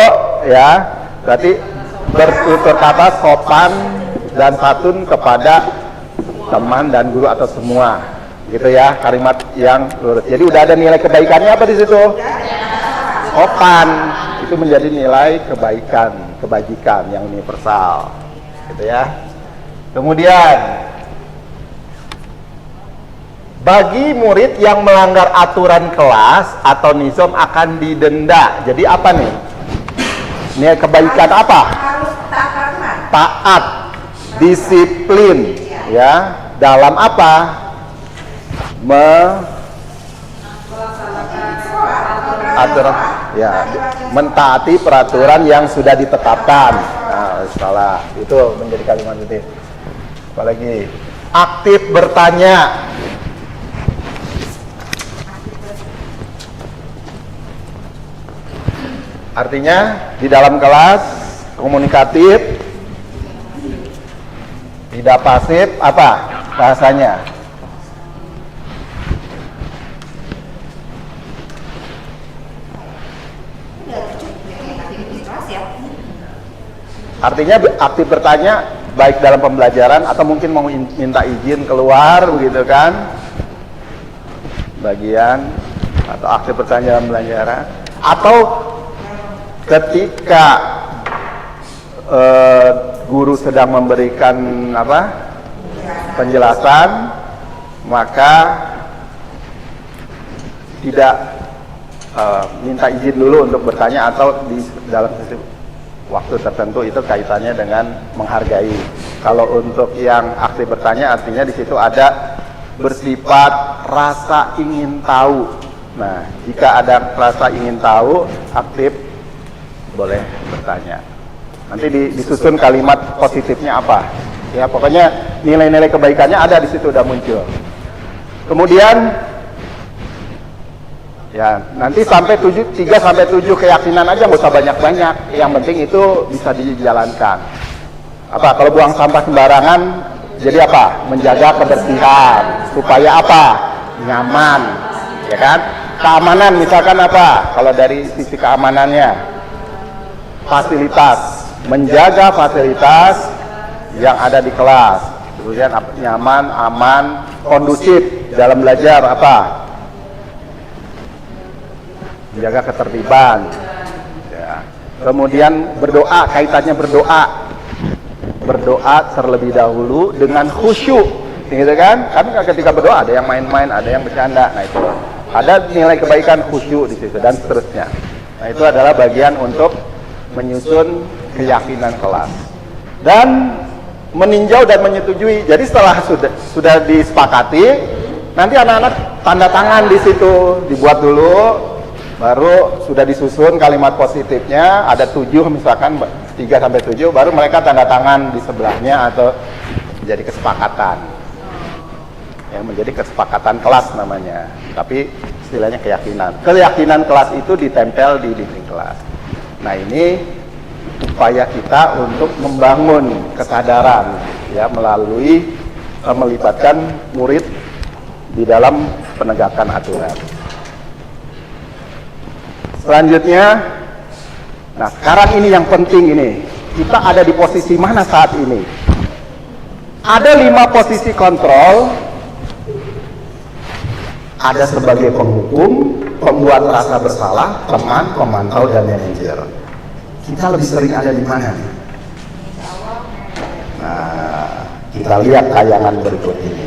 ya. Berarti bertutur kata sopan dan santun kepada teman dan guru atau semua. Gitu ya, kalimat yang lurus. Jadi udah ada nilai kebaikannya apa di situ? Sopan. Itu menjadi nilai kebajikan yang universal. Gitu ya. Kemudian bagi murid yang melanggar aturan kelas atau nizam akan didenda. Jadi apa nih? Nilai kebaikan apa? Taat, disiplin, ya. Dalam apa? Mentaati peraturan yang sudah ditetapkan. Nah, salah. Itu menjadi kalimat itu. Apalagi aktif bertanya. Artinya di dalam kelas komunikatif, tidak pasif, apa bahasanya? Artinya aktif bertanya baik dalam pembelajaran atau mungkin mau minta izin keluar begitu kan? Bagian atau aktif bertanya dalam pembelajaran atau ketika guru sedang memberikan penjelasan, maka tidak minta izin dulu untuk bertanya atau di dalam waktu tertentu. Itu kaitannya dengan menghargai. Kalau untuk yang aktif bertanya, artinya di situ ada bersifat rasa ingin tahu. Nah, jika ada rasa ingin tahu, aktif boleh bertanya. Nanti disusun kalimat positifnya apa. Ya, pokoknya nilai-nilai kebaikannya ada di situ, udah muncul. Kemudian ya, nanti sampai 3 sampai 7 keyakinan aja, nggak usah banyak-banyak. Yang penting itu bisa dijalankan. Apa? Kalau buang sampah sembarangan, jadi apa? Menjaga kebersihan supaya apa? Nyaman, ya kan? Keamanan misalkan apa? Kalau dari sisi keamanannya, fasilitas, menjaga fasilitas yang ada di kelas, kemudian nyaman, aman, kondusif dalam belajar, apa? Menjaga ketertiban, ya. Kemudian berdoa, kaitannya berdoa terlebih dahulu dengan khusyuk, gitu kan? Kan ketika berdoa ada yang main-main, ada yang bercanda, nah itu ada nilai kebaikan khusyuk di situ dan seterusnya. Nah, itu adalah bagian untuk menyusun keyakinan kelas dan meninjau dan menyetujui. Jadi setelah sudah disepakati, nanti anak-anak tanda tangan di situ, dibuat dulu, baru sudah disusun kalimat positifnya, ada 7 misalkan 3 sampai 7, baru mereka tanda tangan di sebelahnya atau menjadi kesepakatan. Ya, menjadi kesepakatan kelas namanya. Tapi istilahnya keyakinan. Keyakinan kelas itu ditempel di dinding kelas. Nah, ini upaya kita untuk membangun kesadaran ya melalui melibatkan murid di dalam penegakan aturan. Selanjutnya, nah sekarang ini yang penting ini, kita ada di posisi mana saat ini? Ada 5 posisi kontrol, ada sebagai penghukum, pembuat rasa bersalah, teman, pemantau, dan manajer. Kita lebih sering ada di mana? Nah, kita lihat tayangan berikut ini.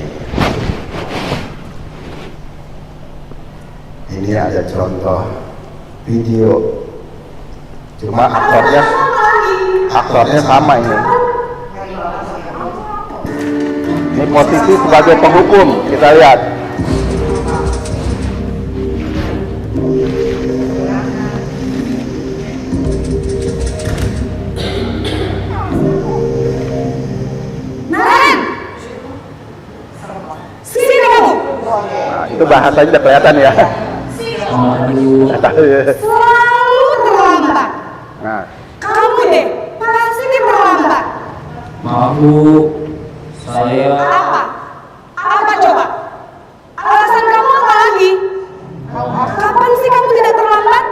Ini ada contoh video, cuma aktornya sama ini. Ini posisi sebagai penghukum. Kita lihat. Nah, itu bahasanya udah kelihatan ya. Selalu terlambat. Nah, Kamu deh, pasti terlambat. Maaf Bu, saya Apa? Apa coba? Alasan kamu apa lagi? Kapan sih kamu tidak terlambat?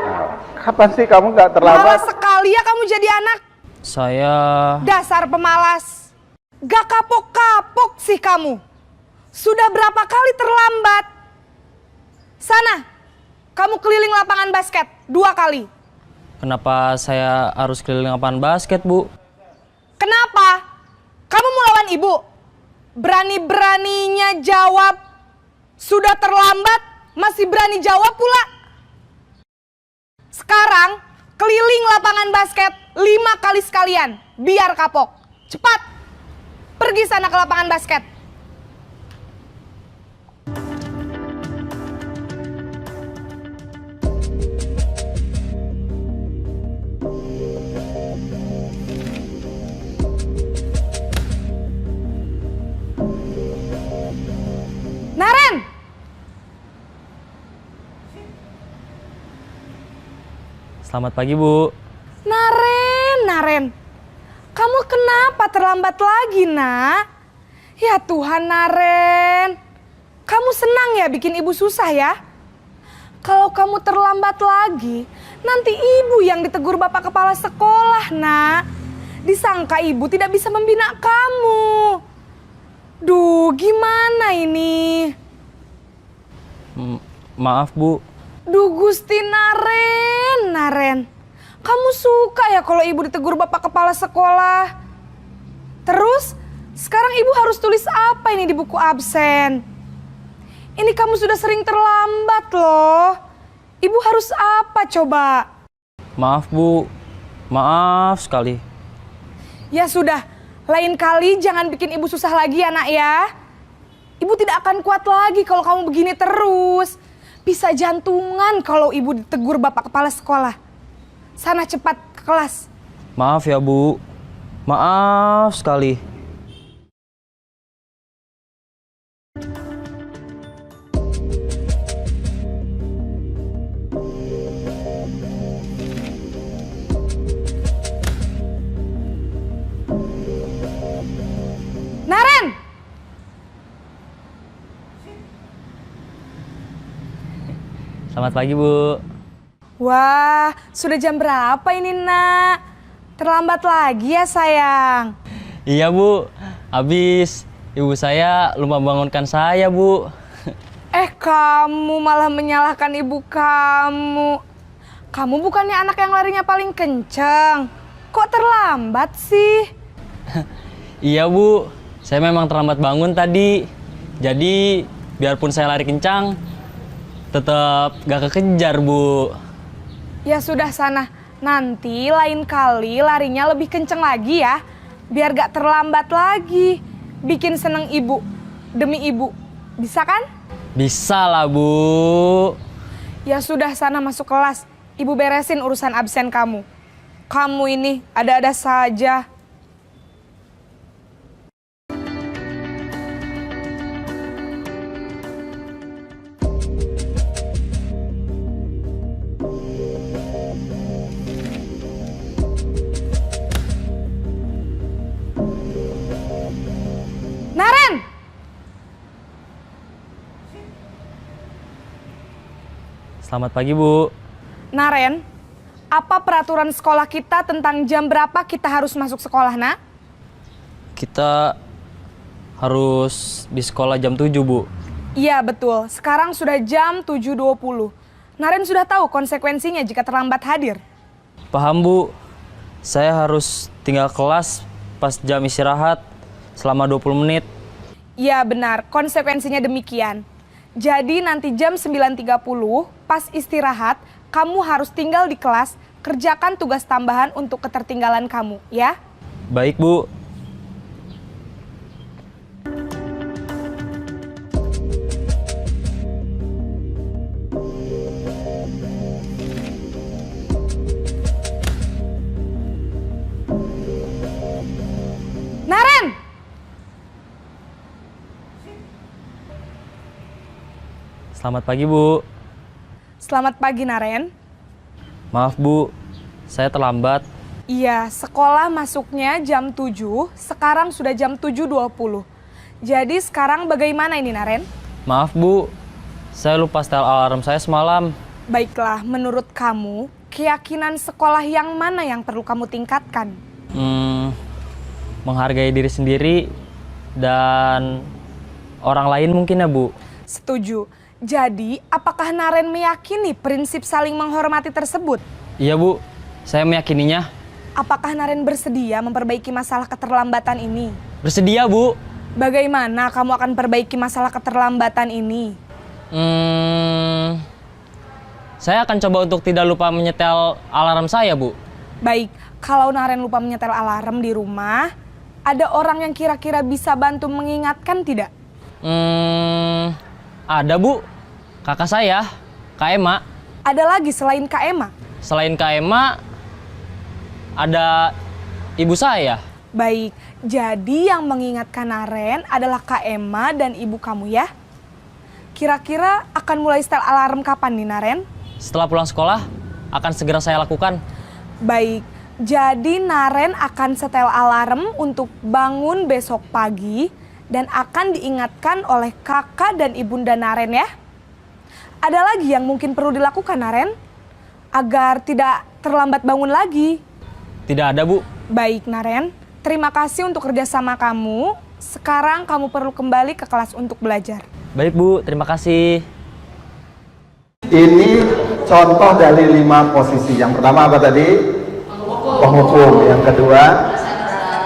kapan sih kamu nggak terlambat? Malas sekali ya kamu jadi anak. saya Dasar pemalas. Gak kapok-kapok sih kamu. Sudah berapa kali terlambat? Sana, kamu keliling lapangan basket 2 kali. kenapa saya harus keliling lapangan basket, Bu? Kenapa? Kamu mau lawan ibu? Berani-beraninya jawab. Sudah terlambat, masih berani jawab pula. Sekarang, keliling lapangan basket 5 kali sekalian. Biar kapok. Cepat. Pergi sana ke lapangan basket. Naren! Selamat pagi, Bu. Naren. Kamu kenapa terlambat lagi, nak? Ya Tuhan, Naren. Kamu senang ya bikin ibu susah ya? Kalau kamu terlambat lagi, nanti ibu yang ditegur bapak kepala sekolah, nak. Disangka ibu tidak bisa membina kamu. Duh, gimana ini? Maaf, Bu. Duh Gusti Naren. Kamu suka ya kalau ibu ditegur bapak kepala sekolah? Terus, sekarang ibu harus tulis apa ini di buku absen? Ini kamu sudah sering terlambat loh. Ibu harus apa coba? Maaf, Bu. Maaf sekali. Ya sudah, lain kali jangan bikin ibu susah lagi ya nak ya. Ibu tidak akan kuat lagi kalau kamu begini terus. Bisa jantungan kalau ibu ditegur bapak kepala sekolah. Sana cepat ke kelas. Maaf ya, Bu. Maaf sekali. Naren! Selamat pagi, Bu. Wah, sudah jam berapa ini nak? Terlambat lagi ya sayang. Iya, Bu. Habis ibu saya lupa bangunkan saya, Bu. Kamu malah menyalahkan ibu kamu. Kamu bukannya anak yang larinya paling kenceng. Kok terlambat sih? Iya, Bu. Saya memang terlambat bangun tadi. Jadi, biarpun saya lari kencang, tetap gak kekejar, Bu. Ya sudah sana, nanti lain kali larinya lebih kenceng lagi ya. Biar gak terlambat lagi. Bikin seneng ibu, demi ibu. Bisa kan? Bisa lah, Bu. Ya sudah sana masuk kelas. Ibu beresin urusan absen kamu. Kamu ini ada-ada saja. Naren! Selamat pagi, Bu. Naren, apa peraturan sekolah kita tentang jam berapa kita harus masuk sekolah, nak? Kita harus di sekolah jam 7, Bu. Iya, betul. Sekarang sudah jam 7.20. Naren sudah tahu konsekuensinya jika terlambat hadir. Paham, Bu. Saya harus tinggal kelas pas jam istirahat selama 20 menit. Iya, benar. Konsekuensinya demikian. Jadi nanti jam 9.30 pas istirahat, kamu harus tinggal di kelas, kerjakan tugas tambahan untuk ketertinggalan kamu, ya? Baik, Bu. Selamat pagi, Bu. Selamat pagi, Naren. Maaf, Bu. Saya terlambat. Iya, sekolah masuknya jam 7, sekarang sudah jam 7.20. Jadi sekarang bagaimana ini, Naren? Maaf, Bu. Saya lupa setel alarm saya semalam. Baiklah, menurut kamu, keyakinan sekolah yang mana yang perlu kamu tingkatkan? Menghargai diri sendiri dan orang lain mungkin ya, Bu. Setuju. Jadi, apakah Naren meyakini prinsip saling menghormati tersebut? Iya, Bu. Saya meyakininya. Apakah Naren bersedia memperbaiki masalah keterlambatan ini? Bersedia, Bu. Bagaimana kamu akan perbaiki masalah keterlambatan ini? Saya akan coba untuk tidak lupa menyetel alarm saya, Bu. Baik, kalau Naren lupa menyetel alarm di rumah, ada orang yang kira-kira bisa bantu mengingatkan tidak? Ada, Bu. Kakak saya, Kak Ema. Ada lagi selain Kak Ema? Selain Kak Ema, ada ibu saya. Baik, jadi yang mengingatkan Naren adalah Kak Ema dan ibu kamu ya? Kira-kira akan mulai setel alarm kapan nih, Naren? Setelah pulang sekolah, akan segera saya lakukan. Baik, jadi Naren akan setel alarm untuk bangun besok pagi dan akan diingatkan oleh kakak dan ibunda Naren ya. Ada lagi yang mungkin perlu dilakukan, Naren? Agar tidak terlambat bangun lagi. Tidak ada, Bu. Baik, Naren. Terima kasih untuk kerjasama kamu. Sekarang kamu perlu kembali ke kelas untuk belajar. Baik, Bu. Terima kasih. Ini contoh dari 5 posisi. Yang pertama apa tadi? Penghukum. Yang kedua,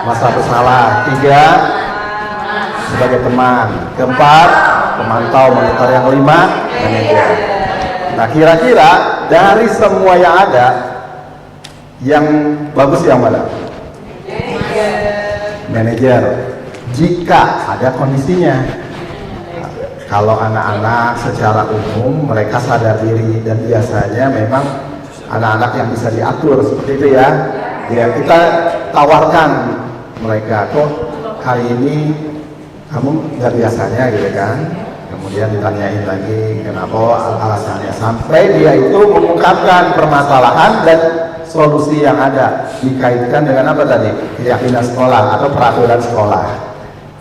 masa bersalah. 3, sebagai teman. Keempat, pemantau monitor. Yang 5, manajer. Nah, kira-kira dari semua yang ada, yang bagus yang mana? Manajer. Jika ada kondisinya. Kalau anak-anak secara umum mereka sadar diri dan biasanya memang anak-anak yang bisa diatur seperti itu ya. Ya, kita tawarkan mereka, kok hari ini kamu nggak biasanya gitu kan. Kemudian ditanyain lagi kenapa alasannya, sampai dia itu mengungkapkan permasalahan dan solusi yang ada dikaitkan dengan apa tadi? Keyakinan sekolah atau peraturan sekolah.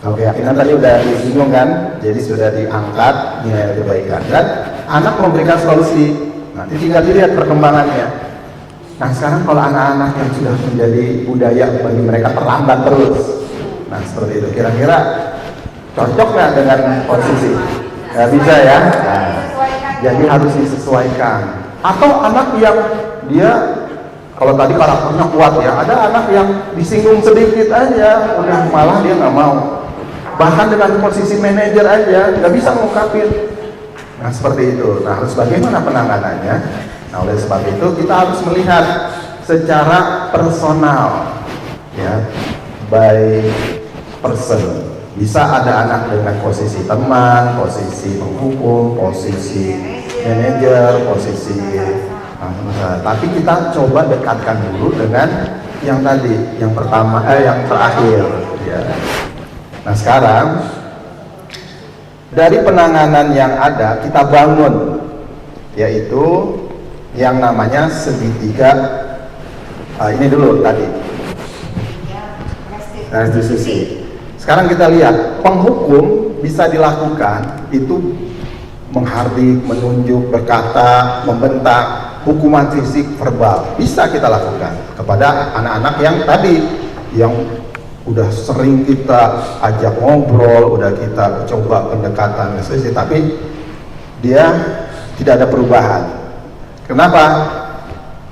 Kalau keyakinan tadi udah disinggung kan, jadi sudah diangkat nilai kebaikan dan anak memberikan solusi. Nanti tinggal dilihat perkembangannya. Nah sekarang kalau anak-anak yang sudah menjadi budaya bagi mereka terlambat terus, nah seperti itu kira-kira cocok nggak dengan posisi? Nggak bisa ya. Nah, jadi harus disesuaikan. Atau anak yang dia kalau tadi karakternya kuat ya, ada anak yang disinggung sedikit aja, udah malah dia nggak mau. Bahkan dengan posisi manajer aja nggak bisa ngungkapin. Nah seperti itu. Nah harus bagaimana penanganannya? Nah oleh sebab itu kita harus melihat secara personal, ya, by person. Bisa ada anak dengan posisi teman, posisi penghukum, posisi manajer, posisi tapi kita coba dekatkan dulu dengan yang tadi, yang pertama, yang terakhir. Ya. Nah sekarang dari penanganan yang ada kita bangun, yaitu yang namanya segitiga. Ini dulu tadi, restitusi. Sekarang kita lihat penghukum bisa dilakukan itu menghardik, menunjuk, berkata, membentak. Hukuman fisik, verbal bisa kita lakukan kepada anak-anak yang tadi, yang udah sering kita ajak ngobrol, udah kita coba pendekatan restitusi, tapi dia tidak ada perubahan. Kenapa?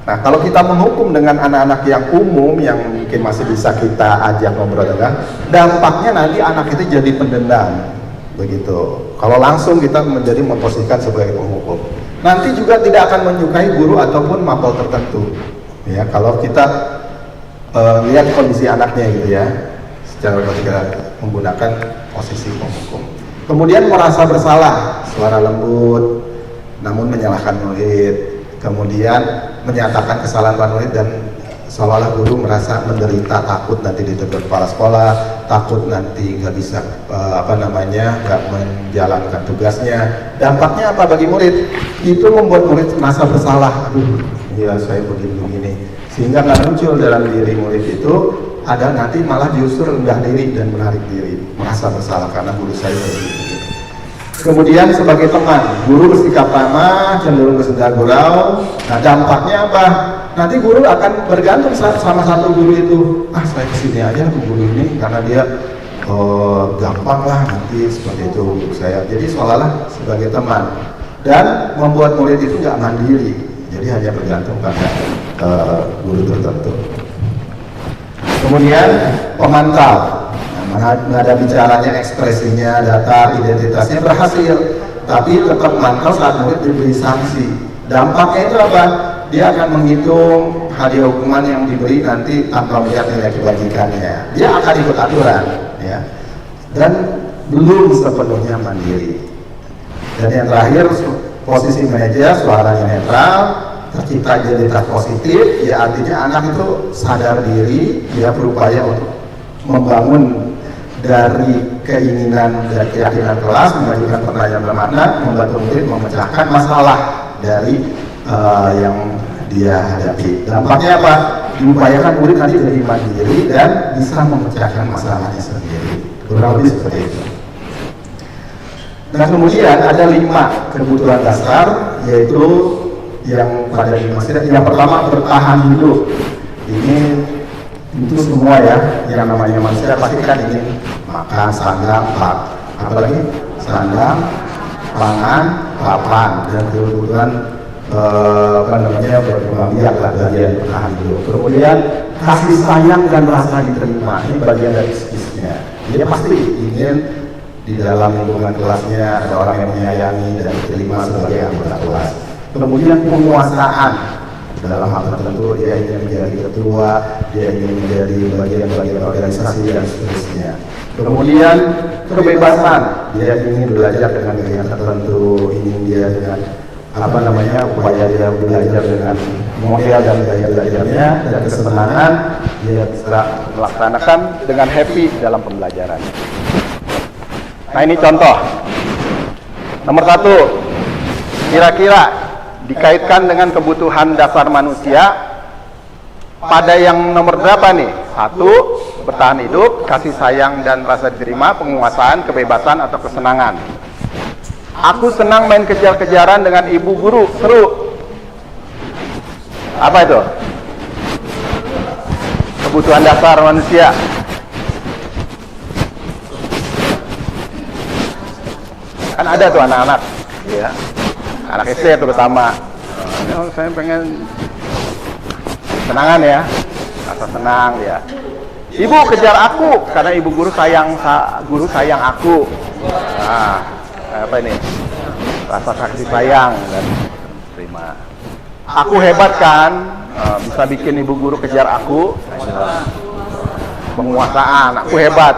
Nah kalau kita menghukum dengan anak-anak yang umum yang mungkin masih bisa kita ajak ngobrol dengan, dampaknya nanti anak itu jadi pendendam begitu. Kalau langsung kita menjadi memposisikan sebagai penghukum, nanti juga tidak akan menyukai guru ataupun mapel tertentu. Ya, kalau kita lihat kondisi anaknya gitu ya, secara ketika menggunakan posisi penghukum. Kemudian merasa bersalah, suara lembut, namun menyalahkan murid. Kemudian menyatakan kesalahan murid dan seolah-olah guru merasa menderita, takut nanti ditegur kepala sekolah, takut nanti nggak bisa nggak menjalankan tugasnya. Dampaknya apa bagi murid? Itu membuat murid merasa bersalah. Aduh, ya saya begini, sehingga nggak muncul dalam diri murid itu ada nanti malah justru rendah diri dan menarik diri, merasa bersalah karena guru saya begini. Kemudian sebagai teman, guru bersikap ramah, cenderung bersenda gurau. Nah dampaknya apa? Nanti guru akan bergantung sama satu guru itu. Saya kesini aja ke guru ini karena dia gampang lah nanti seperti itu guru saya. Jadi seolah-olah sebagai teman dan membuat murid itu nggak mandiri. Jadi hanya bergantung pada guru tertentu. Kemudian pemantau. Nada bicaranya, ekspresinya, datar, identitasnya berhasil, tapi tetap mantau saat murid diberi sanksi. Dampaknya itu apa? Dia akan menghitung hadiah hukuman yang diberi nanti tanpa melihat nilai kebajikannya. Dia akan ikut aturan, ya. Dan belum sepenuhnya mandiri. Dan yang terakhir, posisi manajer, suaranya netral, tercipta identitas positif, ya artinya anak itu sadar diri, dia berupaya untuk membangun dari keinginan dan keyakinan kelas, mengajukan pertanyaan bermakna, membantu murid memecahkan masalah dari yang dia hadapi. Dampaknya apa? Diupayakan murid nanti jadi mandiri dan bisa memecahkan masalahnya sendiri. Kurang lebih seperti itu. Nah kemudian ada 5 kebutuhan dasar, yaitu yang pada yang pertama bertahan hidup. Ini itu semua ya, yang namanya manusia pasti kan ingin makan, sandang, apalagi sandang, pangan, papan, dan kebutuhan berkembang biak lah, bagian bertahan hidup. Kemudian kasih sayang dan rasa diterima, ini bagian dari psikisnya. Dia pasti ingin di dalam lingkungan kelasnya ada orang yang menyayangi dan diterima sebagai anggota kelas. Kemudian penguasaan. Dalam hal tertentu dia ingin menjadi ketua, dia ingin menjadi bagian-bagian organisasi dan seterusnya. Kemudian kebebasan, dia ingin belajar dengan gaya tertentu, ingin dia dengan upaya dia belajar dengan model dan gaya belajarnya, dan kesenangan dia bisa melaksanakan dengan happy dalam pembelajaran. Nah ini contoh. Nomor 1, kira-kira dikaitkan dengan kebutuhan dasar manusia pada yang nomor berapa nih? 1, bertahan hidup, kasih sayang dan rasa diterima, penguasaan, kebebasan atau kesenangan. Aku senang main kejar-kejaran dengan ibu guru, seru. Apa itu? Kebutuhan dasar manusia. Kan ada tuh anak-anak, ya. Anak SD terutama, saya pengen senangan ya, rasa senang ya. Ibu kejar aku karena ibu guru sayang aku. Nah, apa ini? Rasa kasih sayang dan terima. Aku hebat kan, bisa bikin ibu guru kejar aku. Penguasaan, aku hebat.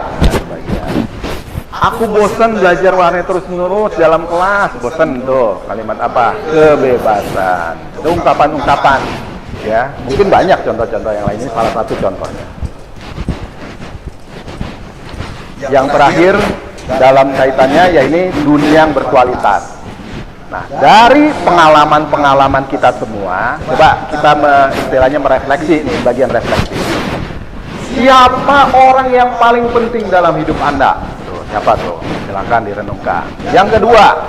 Aku bosan belajar warna terus-menerus dalam kelas. Bosan tuh, kalimat apa? Kebebasan. Itu ungkapan-ungkapan. Ya, mungkin banyak contoh-contoh yang lain, ini salah satu contohnya. Yang terakhir dalam kaitannya ya ini dunia yang berkualitas. Nah, dari pengalaman-pengalaman kita semua, coba kita istilahnya merefleksi nih, bagian refleksi. Siapa orang yang paling penting dalam hidup Anda? Siapa tuh? Silakan direnungkan. Yang kedua,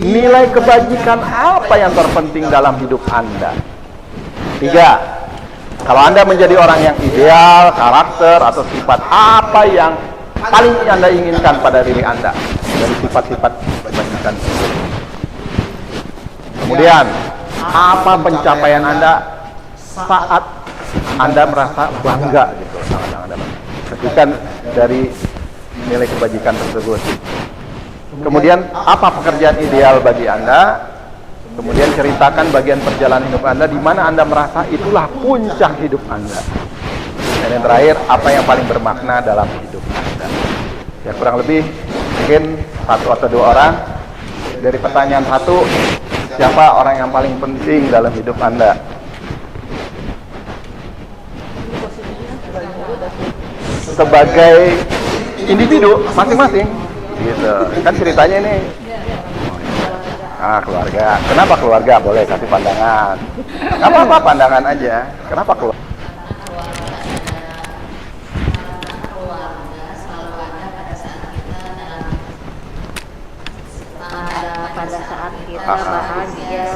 nilai kebajikan apa yang terpenting dalam hidup Anda? 3, kalau Anda menjadi orang yang ideal, karakter atau sifat apa yang paling Anda inginkan pada diri Anda dari sifat-sifat kebajikan? Kemudian, apa pencapaian Anda saat Anda merasa bangga gitu? Sebutkan dari nilai kebajikan tersebut. Kemudian apa pekerjaan ideal bagi Anda? Kemudian ceritakan bagian perjalanan hidup Anda di mana Anda merasa itulah puncak hidup Anda. Dan yang terakhir, apa yang paling bermakna dalam hidup Anda? Ya kurang lebih mungkin 1 atau 2 orang. Dari pertanyaan 1, siapa orang yang paling penting dalam hidup Anda? sebagai individu masing-masing gitu kan ceritanya ini. Keluarga, kenapa keluarga? Boleh kasih pandangan, nggak apa-apa, pandangan aja. Kenapa keluarga? Pada saat kita bahagia,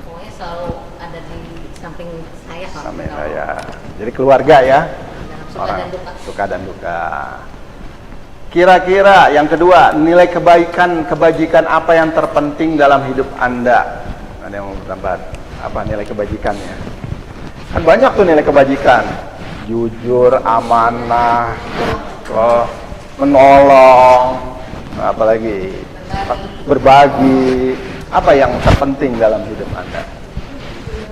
pokoknya selalu ada di samping saya. Samping saya. Jadi keluarga ya, orang suka dan duka. Kira-kira yang kedua, nilai kebajikan apa yang terpenting dalam hidup Anda? Ada yang mau bertambah? Apa nilai kebajikannya? Kan banyak tuh nilai kebajikan. Jujur, amanah, menolong, apalagi berbagi. Apa yang terpenting dalam hidup Anda?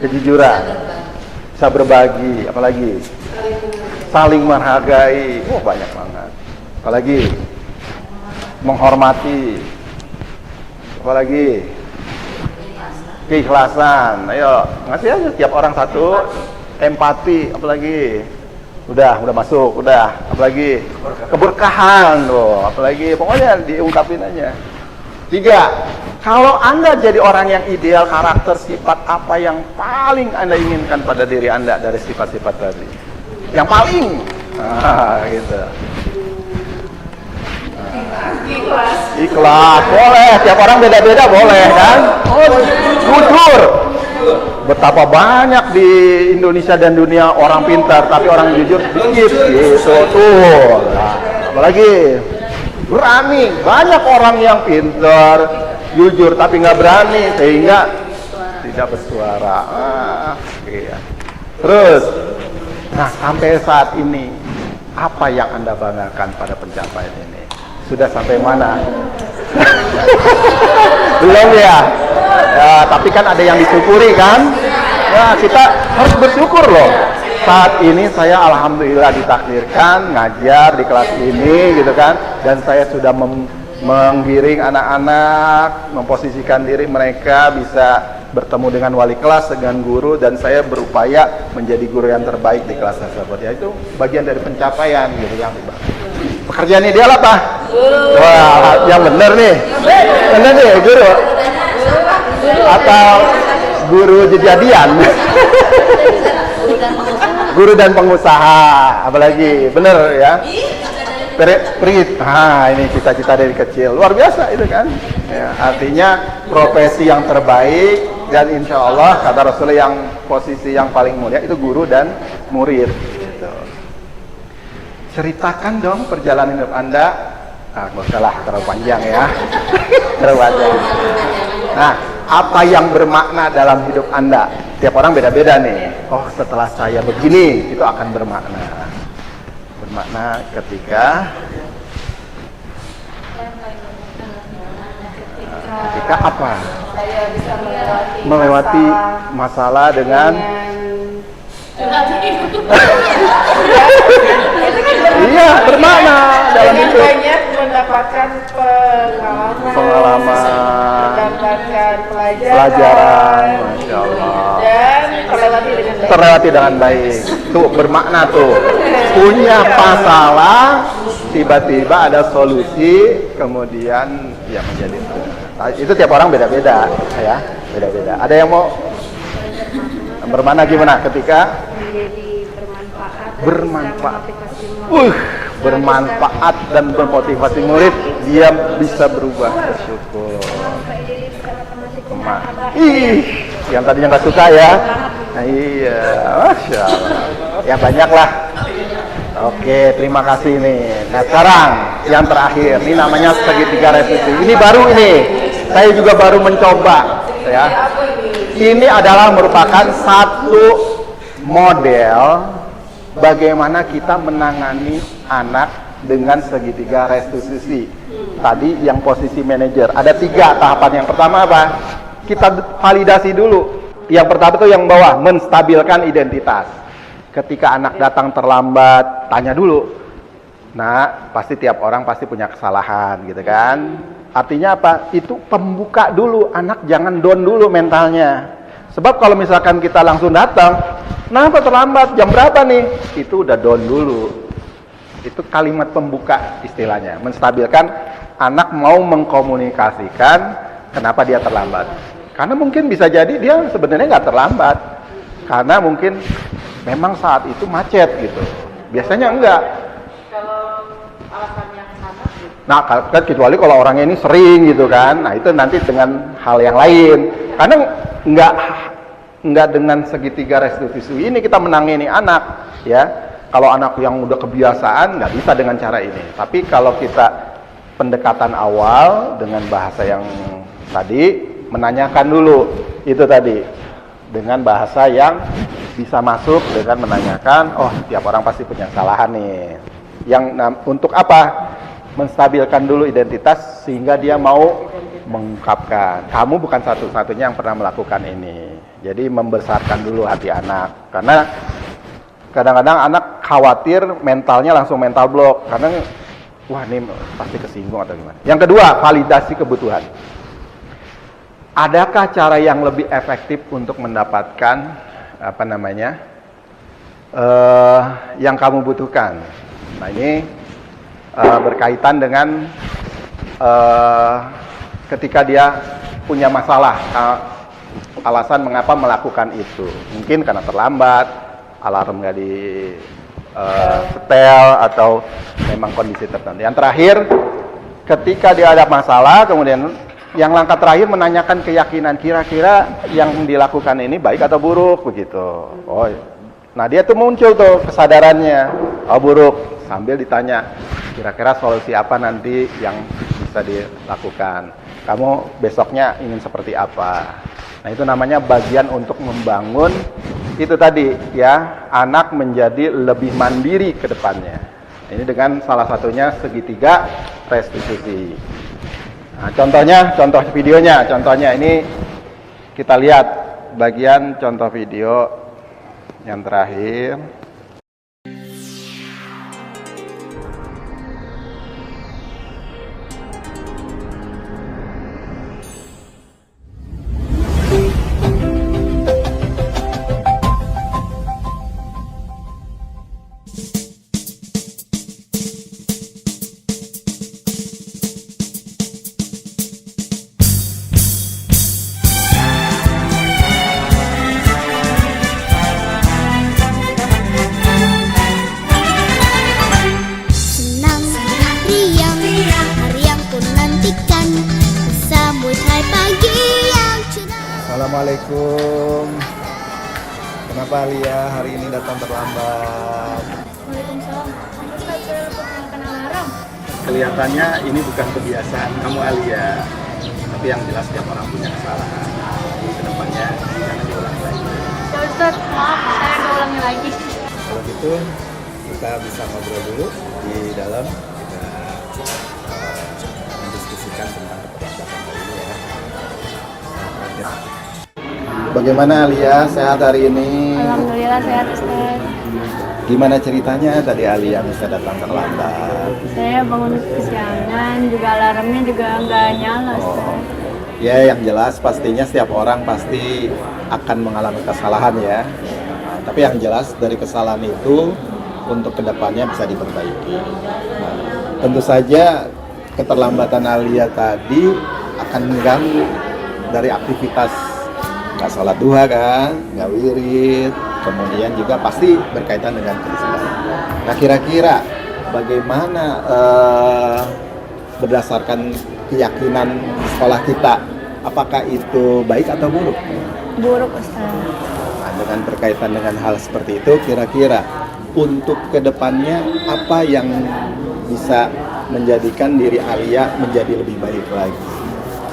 Kejujuran, bisa berbagi, apalagi saling menghargai. Banyak banget. Apalagi menghormati, apalagi keikhlasan. Ayo ngasih aja tiap orang satu. Empati, apalagi udah masuk, apalagi keberkahan loh, apalagi pokoknya diungkapin aja. 3, kalau Anda jadi orang yang ideal, karakter, sifat apa yang paling Anda inginkan pada diri Anda dari sifat-sifat tadi? Yang paling gitu. Ikhlas, boleh. Tiap orang beda-beda, boleh kan? Jujur. Betapa banyak di Indonesia dan dunia orang pintar, tapi orang jujur sedikit, gitu tuh. Apalagi berani, banyak orang yang pintar, jujur, tapi nggak berani, sehingga tidak bersuara. Iya. Terus, nah sampai saat ini, apa yang Anda banggakan pada pencapaian ini? Sudah sampai mana? Belum ya? Ya, tapi kan ada yang disyukuri kan? Ya, kita harus bersyukur loh. Saat ini saya alhamdulillah ditakdirkan ngajar di kelas ini gitu kan. Dan saya sudah menggiring anak-anak, memposisikan diri mereka bisa bertemu dengan wali kelas, dengan guru, dan saya berupaya menjadi guru yang terbaik di kelas tersebut. Ya itu bagian dari pencapaian gitu yang pekerjaan ideal apa? Wah, yang benar nih. Benar nih, guru. Atau guru jejadian. Guru dan pengusaha, apalagi bener ya. Perit. Ini cita-cita dari kecil. Luar biasa itu kan. Ya, artinya profesi yang terbaik, dan insya Allah kata Rasulullah yang posisi yang paling mulia itu guru dan murid. Gitu. Ceritakan dong perjalanan hidup Anda. Nggak usah lah, terlalu panjang ya. Terlalu panjang. Nah, apa yang bermakna dalam hidup Anda? Tiap orang beda-beda nih. Oh, setelah saya begini, itu akan bermakna. Bermakna ketika apa? Saya bisa melewati masalah dengan iya, bermakna dalam hidup. Banyak mendapatkan pengalaman, mendapatkan pelajaran, Masya Allah, dan terlewati dengan baik. Tuh bermakna tuh. Punya masalah, tiba-tiba ada solusi, kemudian ya menjadi itu tiap orang beda-beda ya, beda-beda. Ada yang mau bermakna gimana ketika bermanfaat, bermanfaat dan bermotivasi murid, dia bisa berubah. Bersyukur. Yang tadinya nggak suka ya, nah, iya, Masya Allah. Ya banyaklah. Oke, terima kasih nih. Nah sekarang yang terakhir, ini namanya segitiga revisi. Ini baru ini, saya juga baru mencoba. Ya, ini adalah merupakan satu model bagaimana kita menangani anak dengan segitiga restitusi. Tadi yang posisi manajer, ada 3 tahapan. Yang pertama apa? Kita validasi dulu. Yang pertama itu yang bawah, menstabilkan identitas. Ketika anak datang terlambat, tanya dulu. Nah, pasti tiap orang pasti punya kesalahan gitu kan. Artinya apa? Itu pembuka dulu, anak jangan down dulu mentalnya. Sebab kalau misalkan kita langsung datang, kenapa terlambat, jam berapa nih, itu udah down dulu. Itu kalimat pembuka istilahnya, menstabilkan anak mau mengkomunikasikan kenapa dia terlambat. Karena mungkin bisa jadi dia sebenarnya nggak terlambat, karena mungkin memang saat itu macet gitu. Biasanya enggak. Kalau alasannya sama gitu. Nah, kan kecuali kalau orangnya ini sering gitu kan. Nah, itu nanti dengan hal yang lain. Karena enggak dengan segitiga restitusi ini kita menangani anak, ya. Kalau anak yang udah kebiasaan nggak bisa dengan cara ini. Tapi kalau kita pendekatan awal dengan bahasa yang tadi, menanyakan dulu itu tadi dengan bahasa yang bisa masuk dengan menanyakan, oh tiap orang pasti punya kesalahan nih. Yang untuk apa? Menstabilkan dulu identitas sehingga dia mau mengungkapkan. Kamu bukan satu-satunya yang pernah melakukan ini. Jadi membesarkan dulu hati anak. Karena kadang-kadang anak khawatir mentalnya langsung mental block. Karena wah ini pasti kesinggung atau gimana. Yang kedua, validasi kebutuhan. Adakah cara yang lebih efektif untuk mendapatkan yang kamu butuhkan? Nah ini berkaitan dengan ketika dia punya masalah, alasan mengapa melakukan itu. Mungkin karena terlambat, alarm nggak di setel, atau memang kondisi tertentu. Yang terakhir, ketika dia ada masalah, kemudian yang langkah terakhir menanyakan keyakinan, kira-kira yang dilakukan ini baik atau buruk begitu. Oh, nah dia tuh muncul tuh kesadarannya, oh buruk, sambil ditanya kira-kira solusi apa nanti yang bisa dilakukan. Kamu besoknya ingin seperti apa? Nah itu namanya bagian untuk membangun itu tadi ya, anak menjadi lebih mandiri ke depannya. Ini dengan salah satunya segitiga restitusi. Nah, contoh videonya, contohnya ini kita lihat bagian contoh video yang terakhir. Assalamualaikum. Kenapa Alia hari ini datang terlambat? Waalaikumsalam. Ustaz, saya kena alarm. Kelihatannya ini bukan kebiasaan kamu Alia, tapi yang jelas setiap orang punya kesalahan. Jadi kedepannya jangan diulang lagi. Ya Ustaz, maaf saya nggak ulangi lagi. Kalau gitu kita bisa ngobrol dulu di dalam, kita mendiskusikan tentang keterlambatan hari ini ya. Bagaimana Alia sehat hari ini? Alhamdulillah sehat Ustaz. Gimana ceritanya tadi Alia bisa datang terlambat? Saya bangun kesiangan, juga alarmnya juga nggak nyala Ustaz. Ya yang jelas pastinya setiap orang pasti akan mengalami kesalahan ya. Nah, tapi yang jelas dari kesalahan itu untuk kedepannya bisa diperbaiki. Nah, tentu saja keterlambatan Alia tadi akan mengganggu dari aktivitas, nggak sholat duha kan, nggak wirid, kemudian juga pasti berkaitan dengan keislaman. Nah kira-kira bagaimana berdasarkan keyakinan sekolah kita, apakah itu baik atau buruk? Buruk Ustaz. Nah, dengan berkaitan dengan hal seperti itu, kira-kira untuk kedepannya apa yang bisa menjadikan diri Alia menjadi lebih baik lagi?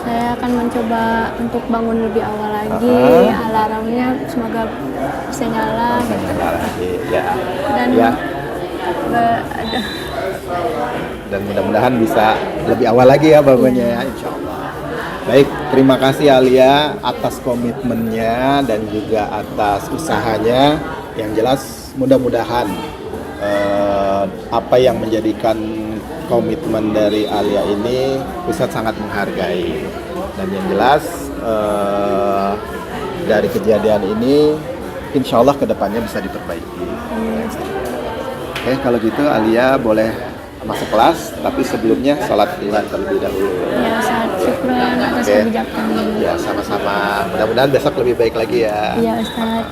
Saya akan mencoba untuk bangun lebih awal lagi, alarmnya semoga bisa nyala. Ya. Dan ya. Dan mudah-mudahan bisa lebih awal lagi ya bangunnya ya, insya Allah. Baik, terima kasih Alia atas komitmennya dan juga atas usahanya. Yang jelas mudah-mudahan apa yang menjadikan komitmen dari Alia ini Ustadz sangat menghargai, dan yang jelas dari kejadian ini insya Allah kedepannya bisa diperbaiki. Oke, kalau gitu Alia boleh masuk kelas, tapi sebelumnya sholat Duha terlebih dahulu. Ya, Ustaz, syukran atas kebijakannya. Ya, sama-sama. Mudah-mudahan besok lebih baik lagi ya. Iya, Ustaz.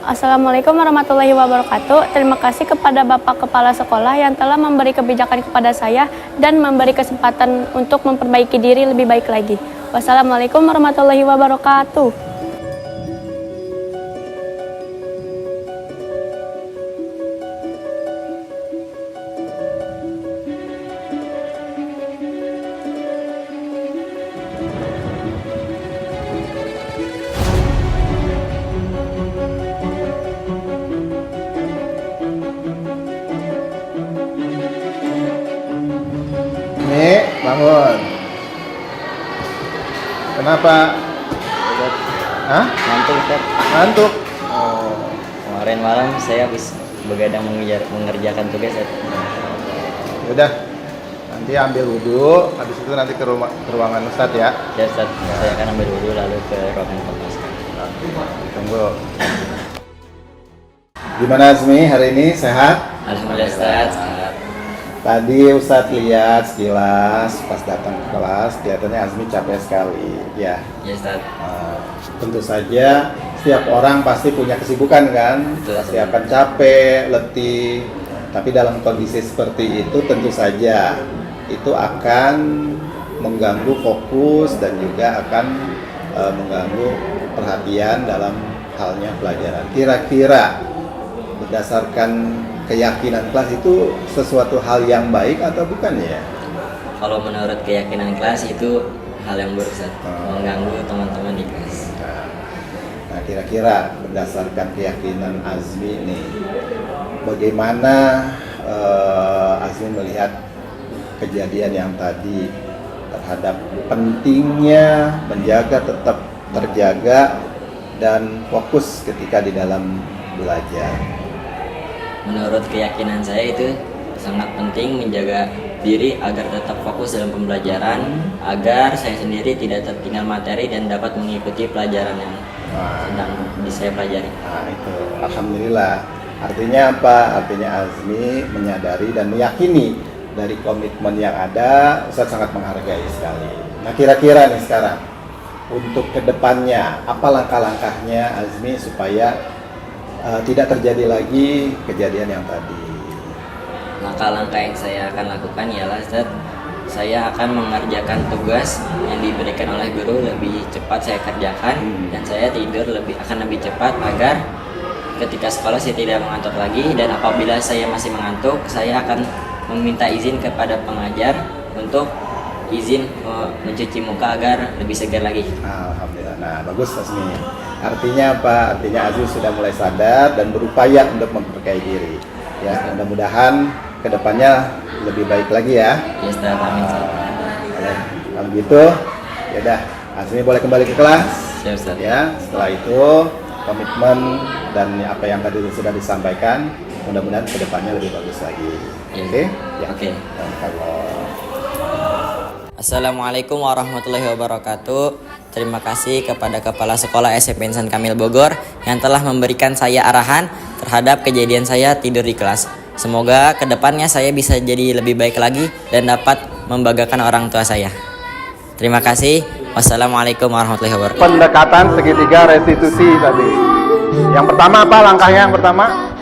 Assalamualaikum warahmatullahi wabarakatuh. Terima kasih kepada Bapak Kepala Sekolah yang telah memberi kebijakan kepada saya dan memberi kesempatan untuk memperbaiki diri lebih baik lagi. Wassalamualaikum warahmatullahi wabarakatuh. Nih, bangun. Kenapa? Hah? Ngantuk, Ustaz. Ngantuk? Oh, kemarin malam saya habis begadang mengerjakan tugas, Ustaz. Udah, nanti ambil wudhu, habis itu nanti ke ruangan Ustadz ya. Ya, Ustaz. Saya akan ambil wudhu lalu ke ruangan kelas. Tunggu. Gimana Azmi hari ini, sehat? Alhamdulillah, Ustaz. Tadi Ustadz lihat sekilas pas datang ke kelas, kelihatannya Azmi capek sekali, ya. Ya, Ustaz. Tentu saja setiap orang pasti punya kesibukan kan, pasti akan capek, letih. Tapi dalam kondisi seperti itu tentu saja itu akan mengganggu fokus dan juga akan mengganggu perhatian dalam halnya pelajaran. Kira-kira berdasarkan keyakinan kelas itu sesuatu hal yang baik atau bukan ya? Kalau menurut keyakinan kelas itu hal yang buruk, Ustaz. Mengganggu teman-teman di kelas. Nah, kira-kira berdasarkan keyakinan Azmi nih, bagaimana Azmi melihat kejadian yang tadi terhadap pentingnya menjaga tetap terjaga dan fokus ketika di dalam belajar? Menurut keyakinan saya itu sangat penting menjaga diri agar tetap fokus dalam pembelajaran, agar saya sendiri tidak tertinggal materi dan dapat mengikuti pelajaran yang sedang saya pelajari. Nah, itu alhamdulillah. Artinya apa? Artinya Azmi menyadari dan meyakini dari komitmen yang ada, Ustaz sangat menghargai sekali. Nah, kira-kira nih sekarang untuk kedepannya apa langkah-langkahnya Azmi supaya tidak terjadi lagi kejadian yang tadi? Langkah-langkah yang saya akan lakukan ialah, Ustaz, saya akan mengerjakan tugas yang diberikan oleh guru lebih cepat saya kerjakan, dan saya tidur akan lebih cepat agar ketika sekolah saya tidak mengantuk lagi, dan apabila saya masih mengantuk saya akan meminta izin kepada pengajar untuk izin mencuci muka agar lebih segar lagi. Alhamdulillah. Nah, bagus Azmi. Artinya apa? Artinya Azmi sudah mulai sadar dan berupaya untuk memperkaya diri. Ya, mudah-mudahan kedepannya lebih baik lagi ya. Ya, Ustaz. Amin. Kalau gitu, ya udah, Azmi boleh kembali ke kelas. Ya, Ustaz. Ya, setelah itu komitmen dan apa yang tadi sudah disampaikan, mudah-mudahan kedepannya lebih bagus lagi. Ya. Oke? Ya. Oke. Assalamualaikum warahmatullahi wabarakatuh. Terima kasih kepada Kepala Sekolah SMP Insan Kamil Bogor yang telah memberikan saya arahan terhadap kejadian saya tidur di kelas. Semoga kedepannya saya bisa jadi lebih baik lagi dan dapat membanggakan orang tua saya. Terima kasih. Wassalamualaikum warahmatullahi wabarakatuh. Pendekatan segitiga restitusi tadi. Yang pertama apa langkahnya? Yang pertama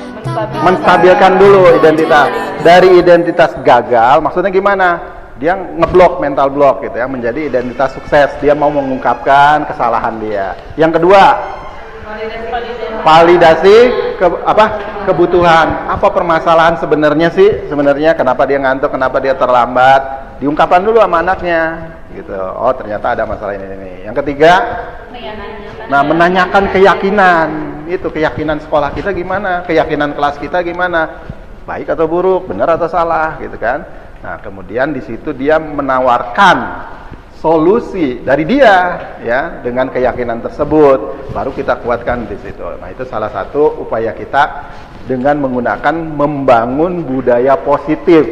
menstabilkan dulu identitas. Dari identitas gagal, maksudnya gimana? Dia ngeblok, mental block gitu ya, menjadi identitas sukses. Dia mau mengungkapkan kesalahan dia. Yang kedua, validasi kebutuhan. Apa permasalahan sebenarnya sih? Sebenarnya kenapa dia ngantuk, kenapa dia terlambat? Diungkapkan dulu sama anaknya gitu. Oh, ternyata ada masalah ini. Yang ketiga, menanyakan keyakinan. Itu keyakinan sekolah kita gimana? Keyakinan kelas kita gimana? Baik atau buruk, benar atau salah gitu kan? Nah, kemudian di situ dia menawarkan solusi dari dia ya dengan keyakinan tersebut, baru kita kuatkan di situ. Nah, itu salah satu upaya kita dengan menggunakan membangun budaya positif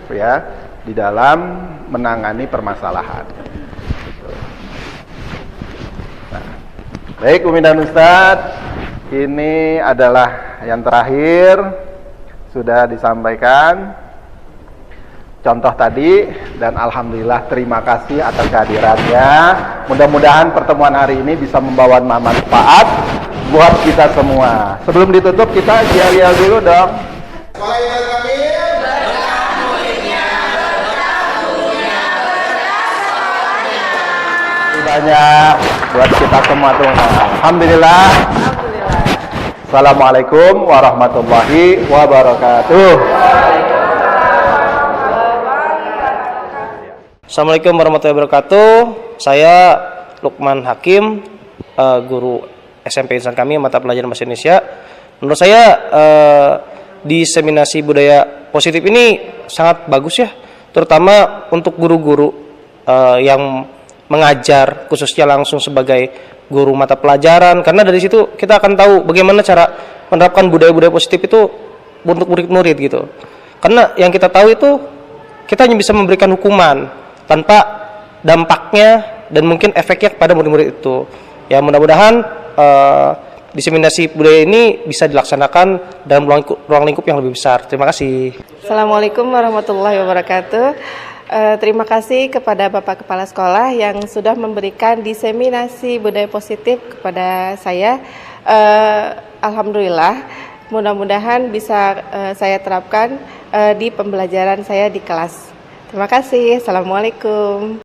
ya di dalam menangani permasalahan. Nah, Baik, Umi dan Ustadz, ini adalah yang terakhir sudah disampaikan contoh tadi, dan alhamdulillah terima kasih atas kehadirannya. Mudah-mudahan pertemuan hari ini bisa membawa manfaat buat kita semua. Sebelum ditutup kita yel-yel dulu dong. Banyak buat kita semua tuh. Alhamdulillah. Assalamualaikum warahmatullahi wabarakatuh. Assalamualaikum warahmatullahi wabarakatuh. Saya Lukman Hakim, guru SMP Insan Kamil mata pelajaran Bahasa Indonesia. Menurut saya diseminasi budaya positif ini sangat bagus ya, terutama untuk guru-guru yang mengajar, khususnya langsung sebagai guru mata pelajaran, karena dari situ kita akan tahu bagaimana cara menerapkan budaya-budaya positif itu untuk murid-murid gitu. Karena yang kita tahu itu kita hanya bisa memberikan hukuman tanpa dampaknya dan mungkin efeknya kepada murid-murid itu. Ya mudah-mudahan diseminasi budaya ini bisa dilaksanakan dalam ruang lingkup yang lebih besar. Terima kasih. Assalamualaikum warahmatullahi wabarakatuh. Terima kasih kepada Bapak Kepala Sekolah yang sudah memberikan diseminasi budaya positif kepada saya. Alhamdulillah, mudah-mudahan bisa saya terapkan di pembelajaran saya di kelas. Terima kasih. Assalamualaikum.